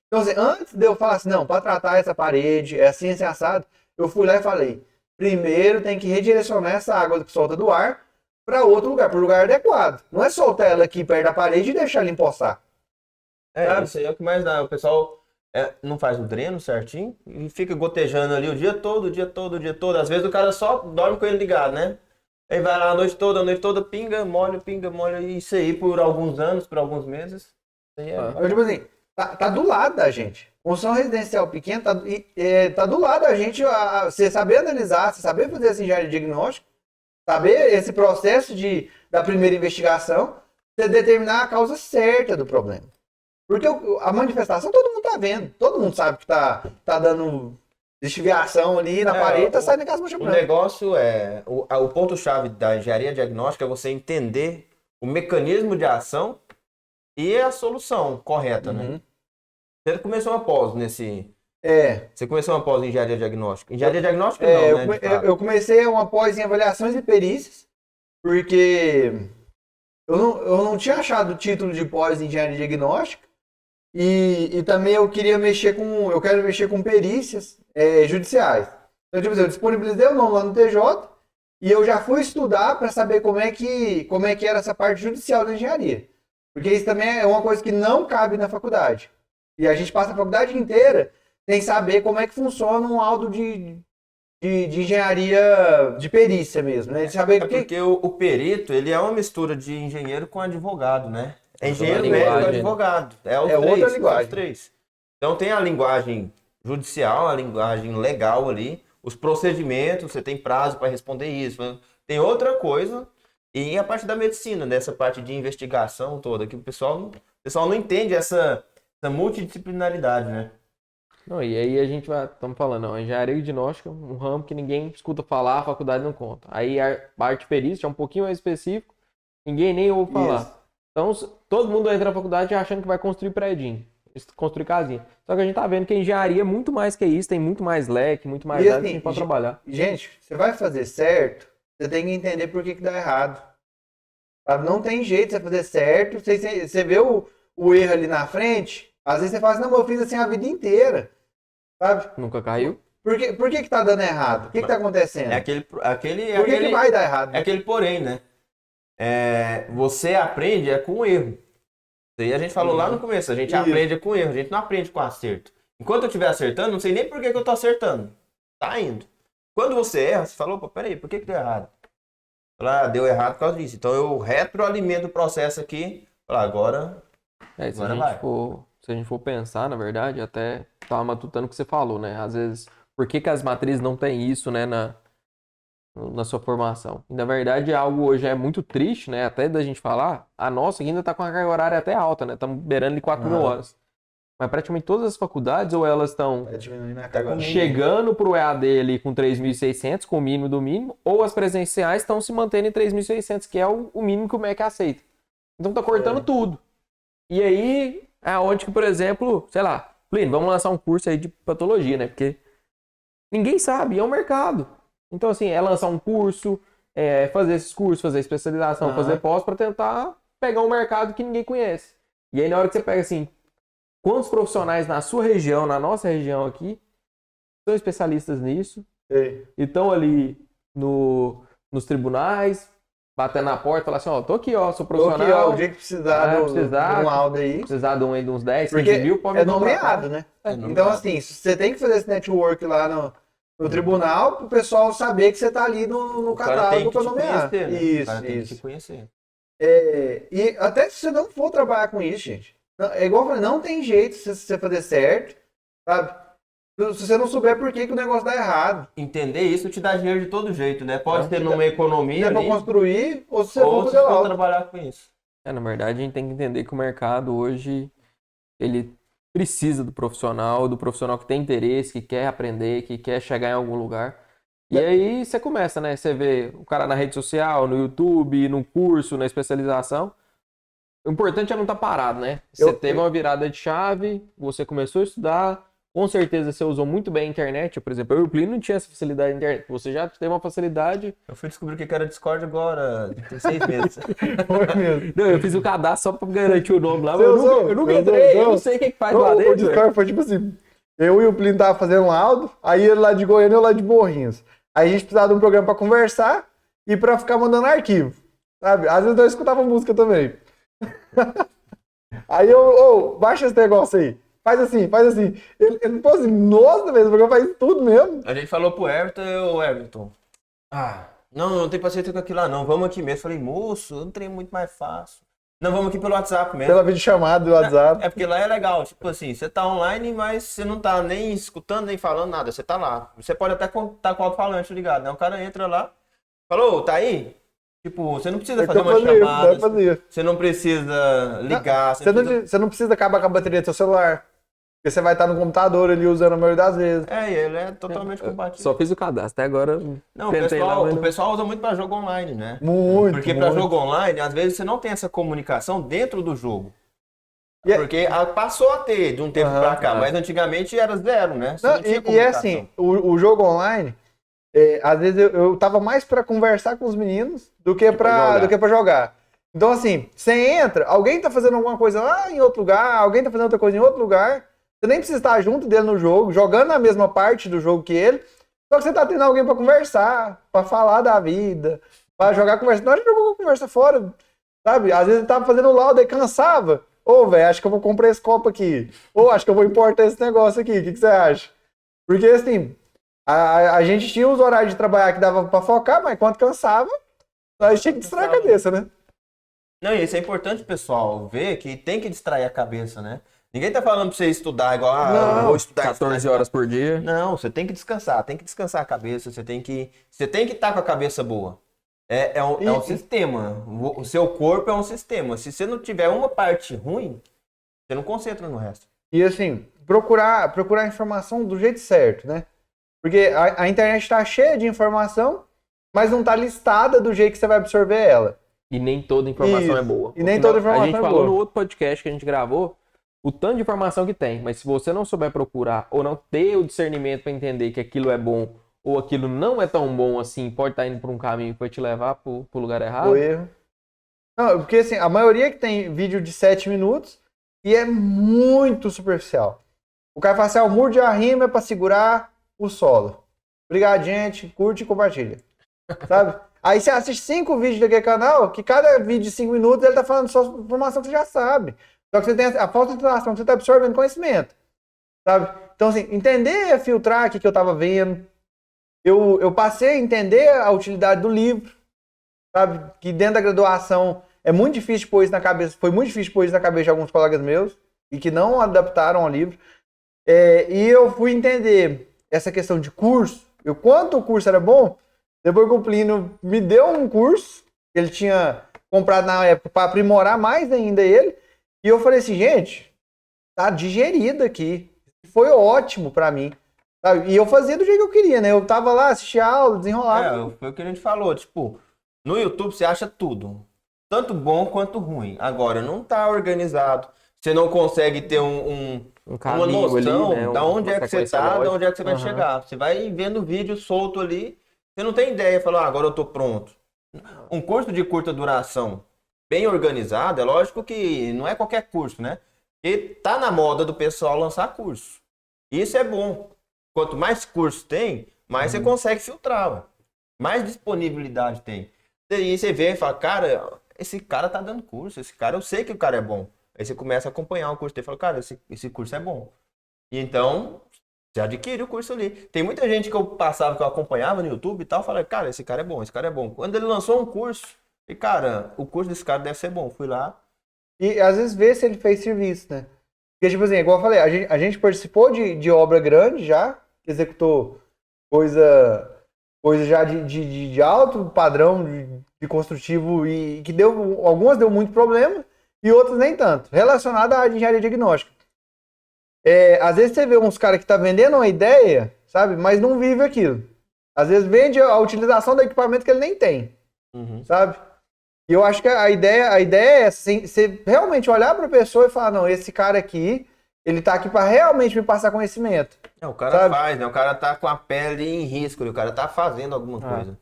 Então, assim, antes de eu falar assim, não, para tratar essa parede, é assim, assim, assado, eu fui lá e falei, primeiro tem que redirecionar essa água que solta do ar para outro lugar, para o lugar adequado. Não é soltar ela aqui perto da parede e deixar ela empoçar. Isso aí é o que mais dá. O pessoal não faz o dreno certinho e fica gotejando ali o dia todo, o dia todo, o dia todo. Às vezes o cara só dorme com ele ligado, né? Aí vai lá a noite toda, pinga, molha, e isso aí por alguns anos, por alguns meses. Tipo assim, tá do lado da gente. Construção residencial pequena tá do lado da gente. Você saber analisar, você saber fazer essa engenharia de diagnóstico, saber esse processo da primeira investigação, você determinar a causa certa do problema. Porque a manifestação todo mundo tá vendo. Todo mundo sabe que tá dando desviação ali na parede, tá saindo aquelas manchas brancas. O negócio o ponto-chave da engenharia diagnóstica é você entender o mecanismo de ação e a solução correta, né? Você começou uma pós nesse... Você começou uma pós em engenharia diagnóstica? Engenharia diagnóstica não, né? Eu comecei uma pós em avaliações e perícias, porque eu não tinha achado o título de pós em engenharia diagnóstica, e também eu quero mexer com perícias judiciais. Então, tipo assim, eu disponibilizei o nome lá no TJ, e eu já fui estudar para saber como é que era essa parte judicial da engenharia. Porque isso também é uma coisa que não cabe na faculdade. E a gente passa a faculdade inteira sem saber como é que funciona um laudo de engenharia de perícia mesmo, né? De saber porque o perito, ele é uma mistura de engenheiro com advogado, né? É engenheiro médico e advogado. Outra linguagem. Os três. Então tem a linguagem judicial, a linguagem legal ali, os procedimentos, você tem prazo para responder isso. Tem outra coisa, e a parte da medicina, dessa parte de investigação toda, que o pessoal não entende essa multidisciplinaridade, né? Não, e aí a gente estamos falando, a engenharia diagnóstica, um ramo que ninguém escuta falar, a faculdade não conta. Aí a parte perícia é um pouquinho mais específico, ninguém nem ouve falar. Isso. Então todo mundo entra na faculdade achando que vai construir prédio, construir casinha. Só que a gente tá vendo que a engenharia é muito mais que isso, tem muito mais leque, muito mais área que a gente pode trabalhar. Gente, você vai fazer certo, você tem que entender por que dá errado. Não tem jeito de você fazer certo, você vê o erro ali na frente, às vezes você fala assim, não, eu fiz assim a vida inteira, sabe? Nunca caiu. Por que tá dando errado? O que tá acontecendo? Por que vai dar errado? É aquele porém, né? Você aprende com o erro. Isso aí a gente falou lá no começo, a gente aprende com erro, a gente não aprende com acerto. Enquanto eu estiver acertando, não sei nem por que eu tô acertando. Tá indo. Quando você erra, você fala, opa, peraí, por que deu errado? Deu errado por causa disso. Então eu retroalimento o processo aqui, agora se a gente for pensar, na verdade, até tava matutando o que você falou, né? Às vezes, por que as matrizes não têm isso, né, na sua formação? E, na verdade, algo hoje é muito triste, né? Até da gente falar, a nossa ainda tá com a carga horária até alta, né? Estamos beirando de 4.000 horas. Mas praticamente todas as faculdades, ou elas estão chegando pro EAD ali com 3.600, com o mínimo do mínimo, ou as presenciais estão se mantendo em 3.600, que é o mínimo que o MEC aceita. Então tá cortando tudo. E aí, é onde que, por exemplo, sei lá, Plínio, vamos lançar um curso aí de patologia, né? Porque ninguém sabe, é um mercado. Então, assim, é lançar um curso, fazer esses cursos, fazer especialização, fazer pós para tentar pegar um mercado que ninguém conhece. E aí, na hora que você pega, assim, quantos profissionais na sua região, na nossa região aqui, são especialistas nisso, e estão ali nos tribunais, batendo na porta, falar assim, tô aqui, sou profissional. Tô aqui, o dia que precisar de um laudo aí. Precisar de uns 10, 15 mil, pode me nomeado, né? Então, assim, você tem que fazer esse network lá no tribunal, pro pessoal saber que você tá ali no catálogo para nomear. Conhecer, né? Isso. Tem que te conhecer. E até se você não for trabalhar com isso, gente, é igual eu falei, não tem jeito se você fazer certo, sabe? Se você não souber por que o negócio dá errado. Entender isso te dá dinheiro de todo jeito, né? Pode ter numa economia ali, pra construir, ou se você for trabalhar com isso. Na verdade, a gente tem que entender que o mercado hoje, ele precisa do profissional que tem interesse, que quer aprender, que quer chegar em algum lugar. E aí você começa, né? Você vê o cara na rede social, no YouTube, no curso, na especialização. O importante é não estar parado, né? Você teve uma virada de chave, você começou a estudar, com certeza você usou muito bem a internet. Por exemplo, eu e o Plínio não tinha essa facilidade na internet. Você já teve uma facilidade. Eu fui descobrir o que era Discord agora, tem 6 meses. Foi mesmo. Não, eu fiz o cadastro só pra garantir o nome lá, mas eu nunca entrei, eu não sei o que faz lá dentro. O Discord foi tipo assim, eu e o Plínio tava fazendo um laudo, aí ele lá de Goiânia e eu lá de Morrinhos. Aí a gente precisava de um programa pra conversar e pra ficar mandando arquivo, sabe? Às vezes eu escutava música também. Aí baixa esse negócio aí. Faz assim. Ele falou assim, nossa, mesmo, porque faz tudo mesmo. A gente falou pro Everton, não tem paciência com aquilo lá não, vamos aqui mesmo. Eu falei, moço, eu não tenho muito mais fácil. Não, vamos aqui pelo WhatsApp mesmo. Pela videochamada do WhatsApp. É porque lá é legal, tipo assim, você tá online, mas você não tá nem escutando, nem falando nada, você tá lá. Você pode até estar com o alto-falante ligado, né? O cara entra lá, falou, tá aí? Tipo, você não precisa fazer uma chamada, você não precisa ligar. Você não precisa acabar com a bateria do seu celular. Porque você vai estar no computador ali usando a maioria das vezes. Ele é totalmente compatível. Só fiz o cadastro, até agora. Não, o pessoal usa muito pra jogo online, né? Muito. Porque pra jogo online, às vezes você não tem essa comunicação dentro do jogo. Porque passou a ter de um tempo pra cá, mas antigamente era zero, né? Não, e é assim, o jogo online, às vezes eu tava mais pra conversar com os meninos do que pra jogar. Então assim, você entra, alguém tá fazendo alguma coisa lá em outro lugar, alguém tá fazendo outra coisa em outro lugar. Você nem precisa estar junto dele no jogo, jogando a mesma parte do jogo que ele. Só que você tá tendo alguém pra conversar, pra falar da vida, pra jogar conversa. Na hora de jogar conversa fora, sabe? Às vezes ele tava fazendo lauda e cansava. Velho, acho que eu vou comprar esse copo aqui. Acho que eu vou importar esse negócio aqui. O que você acha? Porque assim, a gente tinha os horários de trabalhar que dava pra focar, mas quando cansava, nós tinha que distrair a cabeça, né? Não, e isso é importante, pessoal, ver que tem que distrair a cabeça, né? Ninguém tá falando pra você estudar igual, eu vou estudar 14 horas por dia. Não, você tem que descansar a cabeça, você tem que estar com a cabeça boa. É um sistema, o seu corpo é um sistema. Se você não tiver uma parte ruim, você não concentra no resto. E assim, procurar informação do jeito certo, né? Porque a internet tá cheia de informação, mas não tá listada do jeito que você vai absorver ela. E nem toda informação é boa. E nem toda informação é boa. A gente falou no outro podcast que a gente gravou, o tanto de informação que tem, mas se você não souber procurar ou não ter o discernimento para entender que aquilo é bom ou aquilo não é tão bom assim, pode estar indo por um caminho que vai te levar pro lugar errado. O erro. Não, porque assim, a maioria que tem vídeo de 7 minutos e é muito superficial. O cara fala assim, o muro de arrimo é para segurar o solo. Obrigado, gente. Curte e compartilha. Sabe? Aí você assiste 5 vídeos daquele canal, que cada vídeo de 5 minutos ele tá falando só informação que você já sabe. Só que você tem a falta de informação, que você tá absorvendo conhecimento. Sabe? Então, assim, entender, filtrar o que eu tava vendo. Eu passei a entender a utilidade do livro. Sabe? Que dentro da graduação é muito difícil pôr isso na cabeça. Foi muito difícil pôr isso na cabeça de alguns colegas meus e que não adaptaram ao livro. E eu fui entender essa questão de curso. Quanto o curso era bom, depois que o Plínio me deu um curso que ele tinha comprado na época para aprimorar mais ainda ele. E eu falei assim, gente, tá digerido aqui. Foi ótimo pra mim. Sabe? E eu fazia do jeito que eu queria, né? Eu tava lá, assistia aula, desenrolava. Foi o que a gente falou, tipo, no YouTube você acha tudo. Tanto bom quanto ruim. Agora, não tá organizado. Você não consegue ter uma noção ali, né? Da onde é que você tá, da onde é que você vai chegar. Você vai vendo vídeo solto ali, você não tem ideia, fala, agora eu tô pronto. Um curso de curta duração bem organizado, é lógico que não é qualquer curso, né? E tá na moda do pessoal lançar curso. Isso é bom. Quanto mais curso tem, mais você consegue filtrar, ó. Mais disponibilidade tem. E você vê e fala, cara, esse cara tá dando curso, esse cara, eu sei que o cara é bom. Aí você começa a acompanhar o curso dele e fala, cara, esse curso é bom. E então, você adquire o curso ali. Tem muita gente que eu acompanhava no YouTube e tal, fala, cara, esse cara é bom, esse cara é bom. Quando ele lançou um curso, e cara, o curso desse cara deve ser bom. Fui lá. E às vezes vê se ele fez serviço, né? Porque, tipo assim, igual eu falei, a gente participou de obra grande já, executou coisa já de alto padrão de construtivo e que algumas deu muito problema e outras nem tanto, relacionada à engenharia diagnóstica. Às vezes você vê uns caras que tá vendendo uma ideia, sabe, mas não vive aquilo. Às vezes vende a utilização do equipamento que ele nem tem, sabe? E eu acho que a ideia é essa, você realmente olhar para a pessoa e falar, não, esse cara aqui, ele tá aqui para realmente me passar conhecimento. O cara faz, né? O cara tá com a pele em risco, o cara tá fazendo alguma coisa.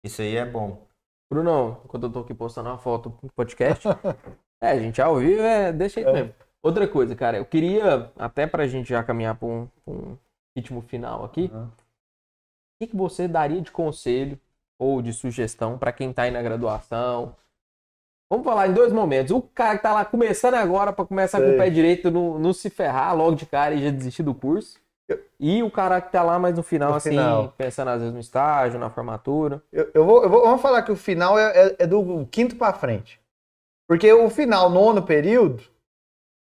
Isso aí é bom. Bruno, quando eu tô aqui postando uma foto pro podcast, gente, ao vivo deixa aí mesmo. Outra coisa, cara, eu queria, até pra gente já caminhar pra um ritmo final aqui, o que você daria de conselho ou de sugestão para quem tá aí na graduação? Vamos falar em 2 momentos. O cara que tá lá começando agora para começar com o pé direito, não se ferrar logo de cara e já desistir do curso. E o cara que tá lá mais no final, pensando às vezes no estágio, na formatura. Vamos falar que o final é do 5º para frente. Porque o final, nono período,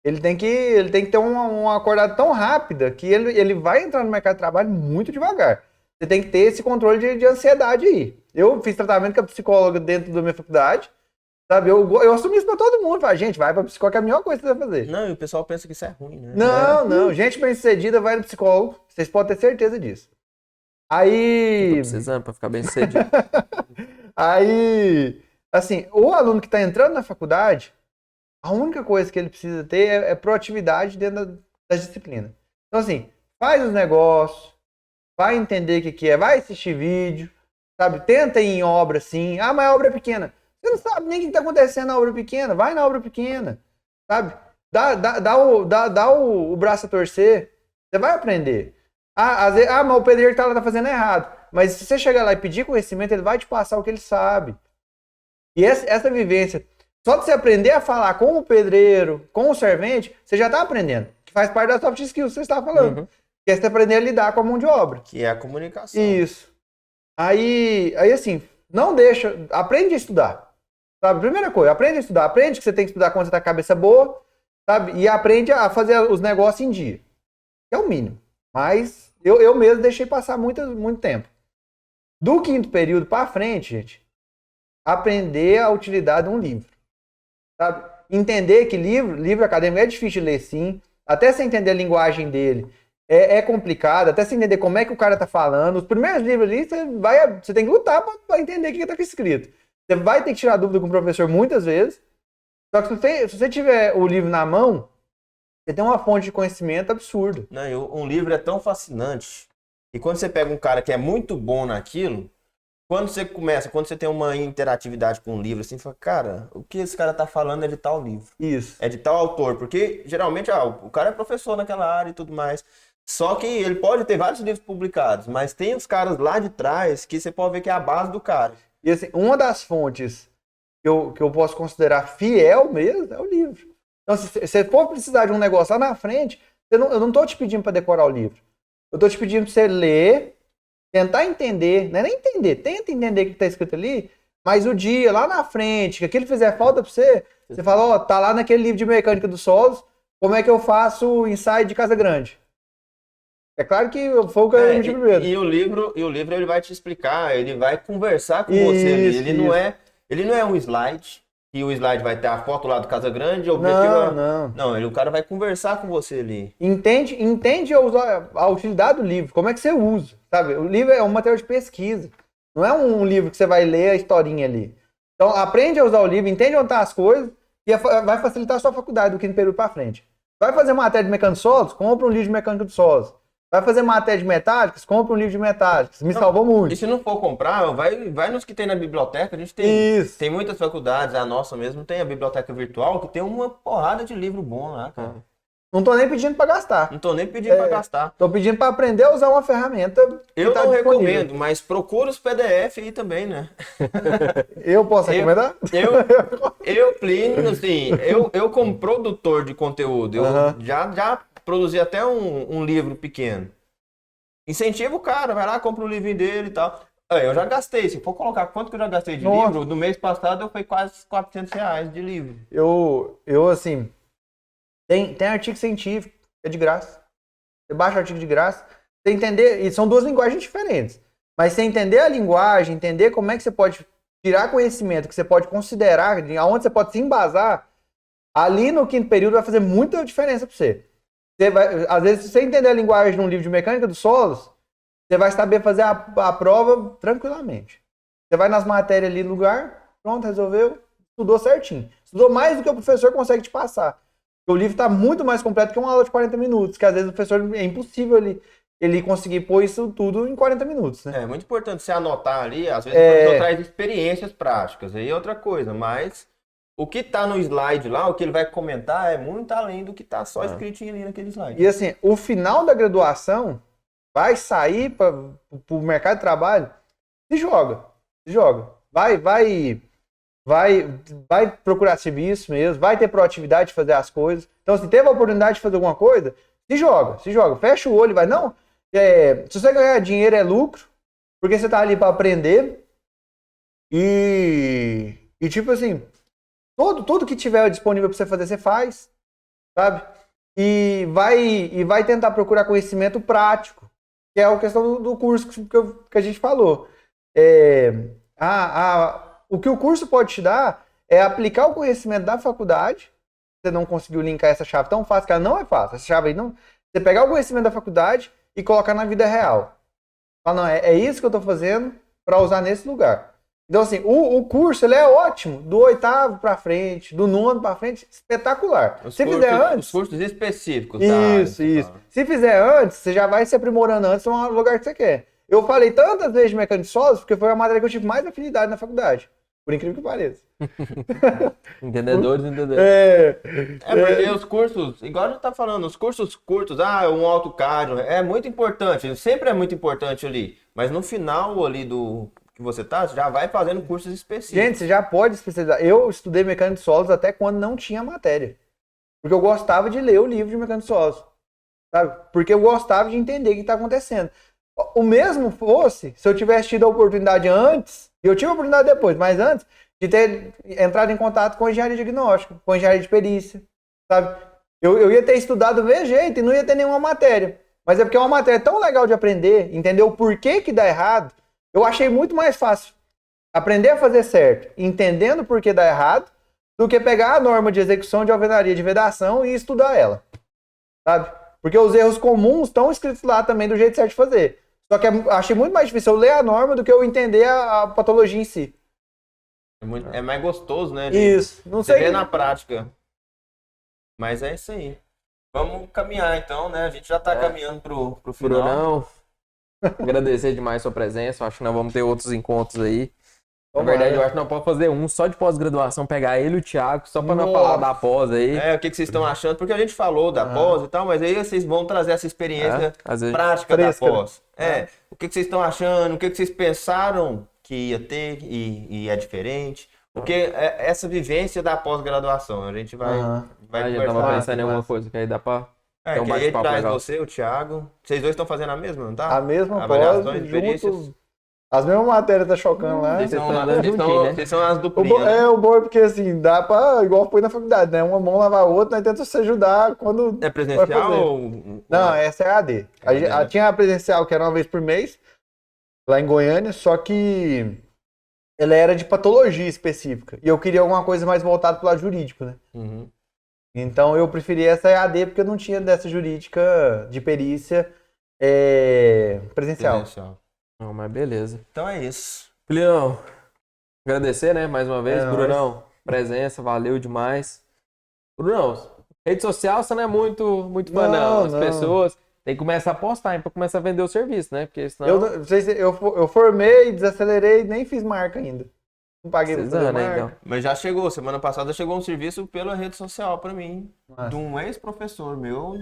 ele tem que ter uma acordada tão rápida que ele vai entrar no mercado de trabalho muito devagar. Você tem que ter esse controle de ansiedade aí. Eu fiz tratamento com a psicóloga dentro da minha faculdade, sabe? Eu assumi isso pra todo mundo. Falei, gente, vai pra psicóloga, que é a melhor coisa que você vai fazer. Não, e o pessoal pensa que isso é ruim, né? Não. Gente bem-sucedida vai no psicólogo. Vocês podem ter certeza disso. Aí... Tô precisando pra ficar bem-sucedido. Aí, assim, o aluno que tá entrando na faculdade, a única coisa que ele precisa ter é proatividade dentro das disciplinas. Então, assim, faz os negócios, vai entender o que é, vai assistir vídeo, sabe? Tenta ir em obra, sim. Ah, mas a obra é pequena. Você não sabe nem o que está acontecendo na obra pequena. Vai na obra pequena, sabe? Dá o braço a torcer. Você vai aprender. Às vezes, mas o pedreiro tá fazendo errado. Mas se você chegar lá e pedir conhecimento, ele vai te passar o que ele sabe. E essa vivência, só de você aprender a falar com o pedreiro, com o servente, você já está aprendendo. Que faz parte da soft skills que você está falando. Uhum. Que é você aprender a lidar com a mão de obra. Que é a comunicação. Isso. Aí assim, não deixa, aprende a estudar. Sabe? Primeira coisa, aprende a estudar. Aprende que você tem que estudar quando você tá com a cabeça boa, sabe? E aprende a fazer os negócios em dia. É o mínimo. Mas eu mesmo deixei passar muito tempo. Do quinto período para frente, gente, aprender a utilidade de um livro. Sabe? Entender que livro acadêmico é difícil de ler, sim. Até você entender a linguagem dele é complicado. Até você entender como é que o cara tá falando. Os primeiros livros ali, você tem que lutar para entender o que tá escrito. Você vai ter que tirar dúvida com o professor muitas vezes. Só que se você tiver o livro na mão, você tem uma fonte de conhecimento absurda. Não, um livro é tão fascinante. E quando você pega um cara que é muito bom naquilo, quando você tem uma interatividade com um livro, assim, você fala, cara, o que esse cara tá falando é de tal livro. Isso. É de tal autor. Porque, geralmente, o cara é professor naquela área e tudo mais. Só que ele pode ter vários livros publicados, mas tem os caras lá de trás que você pode ver que é a base do cara. E, assim, uma das fontes que eu posso considerar fiel mesmo é o livro. Então, se você for precisar de um negócio lá na frente, eu não tô te pedindo para decorar o livro. Eu tô te pedindo para você ler, tentar entender, não é nem entender, tenta entender o que está escrito ali, mas o dia, lá na frente, que aquilo fizer falta para você, você fala, tá lá naquele livro de mecânica dos solos, como é que eu faço o ensaio de Casa Grande? É claro que foi o que eu de primeiro. E o livro ele vai te explicar, ele vai conversar com você ali. Ele não é um slide, e o slide vai ter a foto lá do Casa Grande, o objetivo Não, o cara vai conversar com você ali. Entende a utilidade do livro, como é que você usa, sabe? O livro é um material de pesquisa, não é um livro que você vai ler a historinha ali. Então, aprende a usar o livro, entende onde estão as coisas, e vai facilitar a sua faculdade do quinto período para frente. Vai fazer matéria de mecânica de solos? Compra um livro de mecânica de solos. Vai fazer matéria de metálicas? Compra um livro de metálicas. Salvou muito. E se não for comprar, vai nos que tem na biblioteca. A gente tem muitas faculdades, a nossa mesmo tem a biblioteca virtual, que tem uma porrada de livro bom lá, cara. Não tô nem pedindo para gastar. Não tô nem pedindo para gastar. Tô pedindo para aprender a usar uma ferramenta. Eu não recomendo, mas procura os PDF aí também, né? Eu posso recomendar? Eu Plínio, assim, eu como produtor de conteúdo, eu já produzi até um livro pequeno. Incentiva o cara, vai lá, compra um livrinho dele e tal. Eu já gastei, se for colocar quanto que eu já gastei de livro, no mês passado eu fui quase R$400 de livro. Eu assim, tem artigo científico, é de graça. Você baixa o artigo de graça, você entender, e são duas linguagens diferentes. Mas você entender a linguagem, entender como é que você pode tirar conhecimento, que você pode considerar, aonde você pode se embasar, ali no quinto período vai fazer muita diferença para você. Às vezes, se você entender a linguagem de um livro de mecânica dos solos, você vai saber fazer a prova tranquilamente. Você vai nas matérias ali no lugar, pronto, resolveu, estudou certinho. Estudou mais do que o professor consegue te passar. O livro está muito mais completo que uma aula de 40 minutos, que às vezes o professor é impossível ele conseguir pôr isso tudo em 40 minutos. Né? É muito importante você anotar ali, às vezes o professor traz experiências práticas, aí é outra coisa, mas o que tá no slide lá, o que ele vai comentar é muito além do que tá só escritinho ali naquele slide. E assim, o final da graduação vai sair para o mercado de trabalho, se joga. Vai procurar serviço mesmo, vai ter proatividade de fazer as coisas. Então, se teve a oportunidade de fazer alguma coisa, se joga. Fecha o olho e vai. Não, se você ganhar dinheiro é lucro, porque você tá ali para aprender e tipo assim, tudo que tiver disponível para você fazer, você faz, sabe? E vai tentar procurar conhecimento prático, que é a questão do curso que a gente falou. O que o curso pode te dar é aplicar o conhecimento da faculdade. Você não conseguiu linkar essa chave tão fácil, que ela não é fácil. Essa chave aí não. Você pegar o conhecimento da faculdade e colocar na vida real. Fala, não, é isso que eu estou fazendo para usar nesse lugar. Então, assim, o curso ele é ótimo, do 8º para frente, do 9º para frente, espetacular. Fizer antes. Os cursos específicos. Isso. Se fizer antes, você já vai se aprimorando antes no lugar que você quer. Eu falei tantas vezes de mecânica de solos, porque foi a matéria que eu tive mais afinidade na faculdade. Por incrível que pareça. Entendedores. Porque os cursos, igual a gente tá falando, os cursos curtos, um AutoCAD, é muito importante, sempre é muito importante ali. Mas no final ali do que você já vai fazendo cursos específicos. Gente, você já pode especializar. Eu estudei mecânica de solos até quando não tinha matéria. Porque eu gostava de ler o livro de mecânica de solos. Sabe? Porque eu gostava de entender o que está acontecendo. O mesmo fosse se eu tivesse tido a oportunidade antes, e eu tive a oportunidade depois, mas antes, de ter entrado em contato com engenharia diagnóstica, com engenharia de perícia, sabe? Eu ia ter estudado do mesmo jeito e não ia ter nenhuma matéria. Mas é porque é uma matéria tão legal de aprender, entender o porquê que dá errado. Eu achei muito mais fácil aprender a fazer certo, entendendo o porquê dá errado, do que pegar a norma de execução de alvenaria de vedação e estudar ela, sabe? Porque os erros comuns estão escritos lá também do jeito certo de fazer. Só que achei muito mais difícil eu ler a norma do que eu entender a patologia em si. É mais gostoso, né? Isso. Não sei. Você vê na prática. Mas é isso aí. Vamos caminhar então, né? A gente já tá caminhando pro final. Brunão, agradecer demais a sua presença. Acho que nós vamos ter outros encontros aí. Na verdade, eu acho que nós podemos fazer um só de pós-graduação, pegar ele e o Thiago, só pra nós falar da pós aí. O que vocês estão achando? Porque a gente falou da pós e tal, mas aí vocês vão trazer essa experiência prática da pós. O que vocês estão achando? O que vocês pensaram que ia ter e é diferente? Porque essa vivência da pós-graduação, a gente vai A gente tava pensando em alguma coisa que aí dá pra ter um que aí bate-papo traz legal. você, o Thiago. Vocês dois estão fazendo a mesma, não tá? A mesma avaliações, experiências. Junto, as mesmas matérias tá chocando lá. Vocês são as duplinhas. O bom é porque assim, dá pra, igual foi na faculdade, né? Uma mão lavar a outra, nós tentamos se ajudar quando. É presencial ou. Não, essa é a AD. Tinha a presencial que era uma vez por mês, lá em Goiânia, só que ela era de patologia específica. E eu queria alguma coisa mais voltada pro lado jurídico, né? Uhum. Então eu preferi essa EAD porque eu não tinha dessa jurídica de perícia presencial. Não, mas beleza. Então é isso. Julião, agradecer, né, mais uma vez. Brunão, presença, valeu demais. Brunão, rede social você não é muito fã, não. As pessoas têm que começar a postar, pra começar a vender o serviço, né? Porque senão... Eu formei, desacelerei, nem fiz marca ainda. Não paguei pra fazer marca. Então. Mas já chegou, semana passada chegou um serviço pela rede social pra mim, de um ex-professor meu,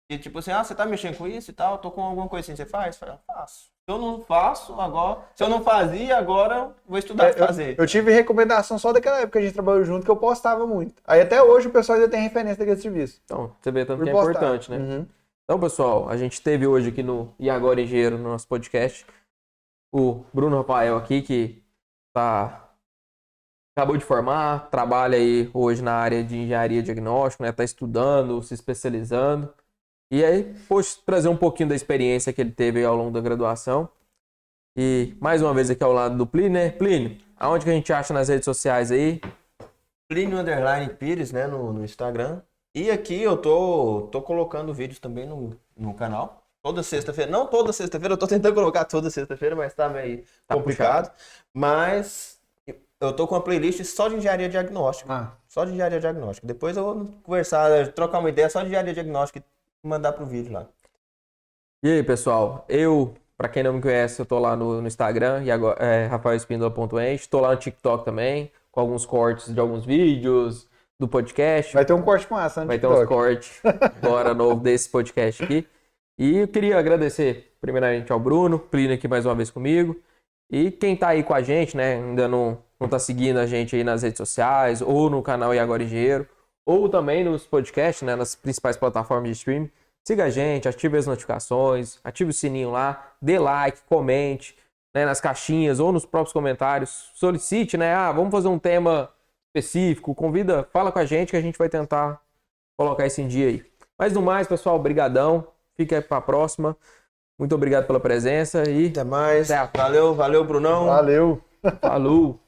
e tipo assim, você tá mexendo com isso e tal, tô com alguma coisa assim, você faz? Eu falei, faço. Se eu não faço, agora... Se eu não fazia, agora vou estudar pra fazer. Eu tive recomendação só daquela época que a gente trabalhou junto, que eu postava muito. Aí até hoje o pessoal ainda tem referência daquele serviço. Então, você vê tanto que é importante, né? Uhum. Então, pessoal, a gente teve hoje aqui no E Agora Engenheiro, no nosso podcast, o Bruno Rafael aqui, que acabou de formar, trabalha aí hoje na área de engenharia diagnóstica, né? Tá estudando, se especializando. E aí, poxa, trazer um pouquinho da experiência que ele teve aí ao longo da graduação. E mais uma vez aqui ao lado do Plínio, né? Plínio, aonde que a gente acha nas redes sociais aí? Plínio_Pires, né, no Instagram. E aqui eu tô colocando vídeos também no canal. Toda sexta-feira. Não toda sexta-feira, eu tô tentando colocar toda sexta-feira, mas tá meio complicado. Mas eu tô com uma playlist só de engenharia diagnóstica. Só de engenharia diagnóstica. Depois eu vou conversar, trocar uma ideia só de engenharia diagnóstica e mandar pro vídeo lá. E aí, pessoal, pra quem não me conhece, eu tô lá no Instagram, e agora rafaelespindola.ent, tô lá no TikTok também, com alguns cortes de alguns vídeos do podcast. Vai ter um corte massa, né? Vai ter uns cortes agora novo desse podcast aqui. E eu queria agradecer primeiramente ao Bruno, Plínio aqui mais uma vez comigo. E quem tá aí com a gente, né, ainda não tá seguindo a gente aí nas redes sociais, ou no canal E Agora Engenheiro, ou também nos podcasts, né, nas principais plataformas de streaming. Siga a gente, ative as notificações, ative o sininho lá, dê like, comente, né, nas caixinhas ou nos próprios comentários. Solicite, né, vamos fazer um tema específico, fala com a gente vai tentar colocar isso em dia aí. Mas no mais, pessoal, brigadão. Fica aí pra próxima. Muito obrigado pela presença e até mais. Valeu, Brunão. Valeu. Falou.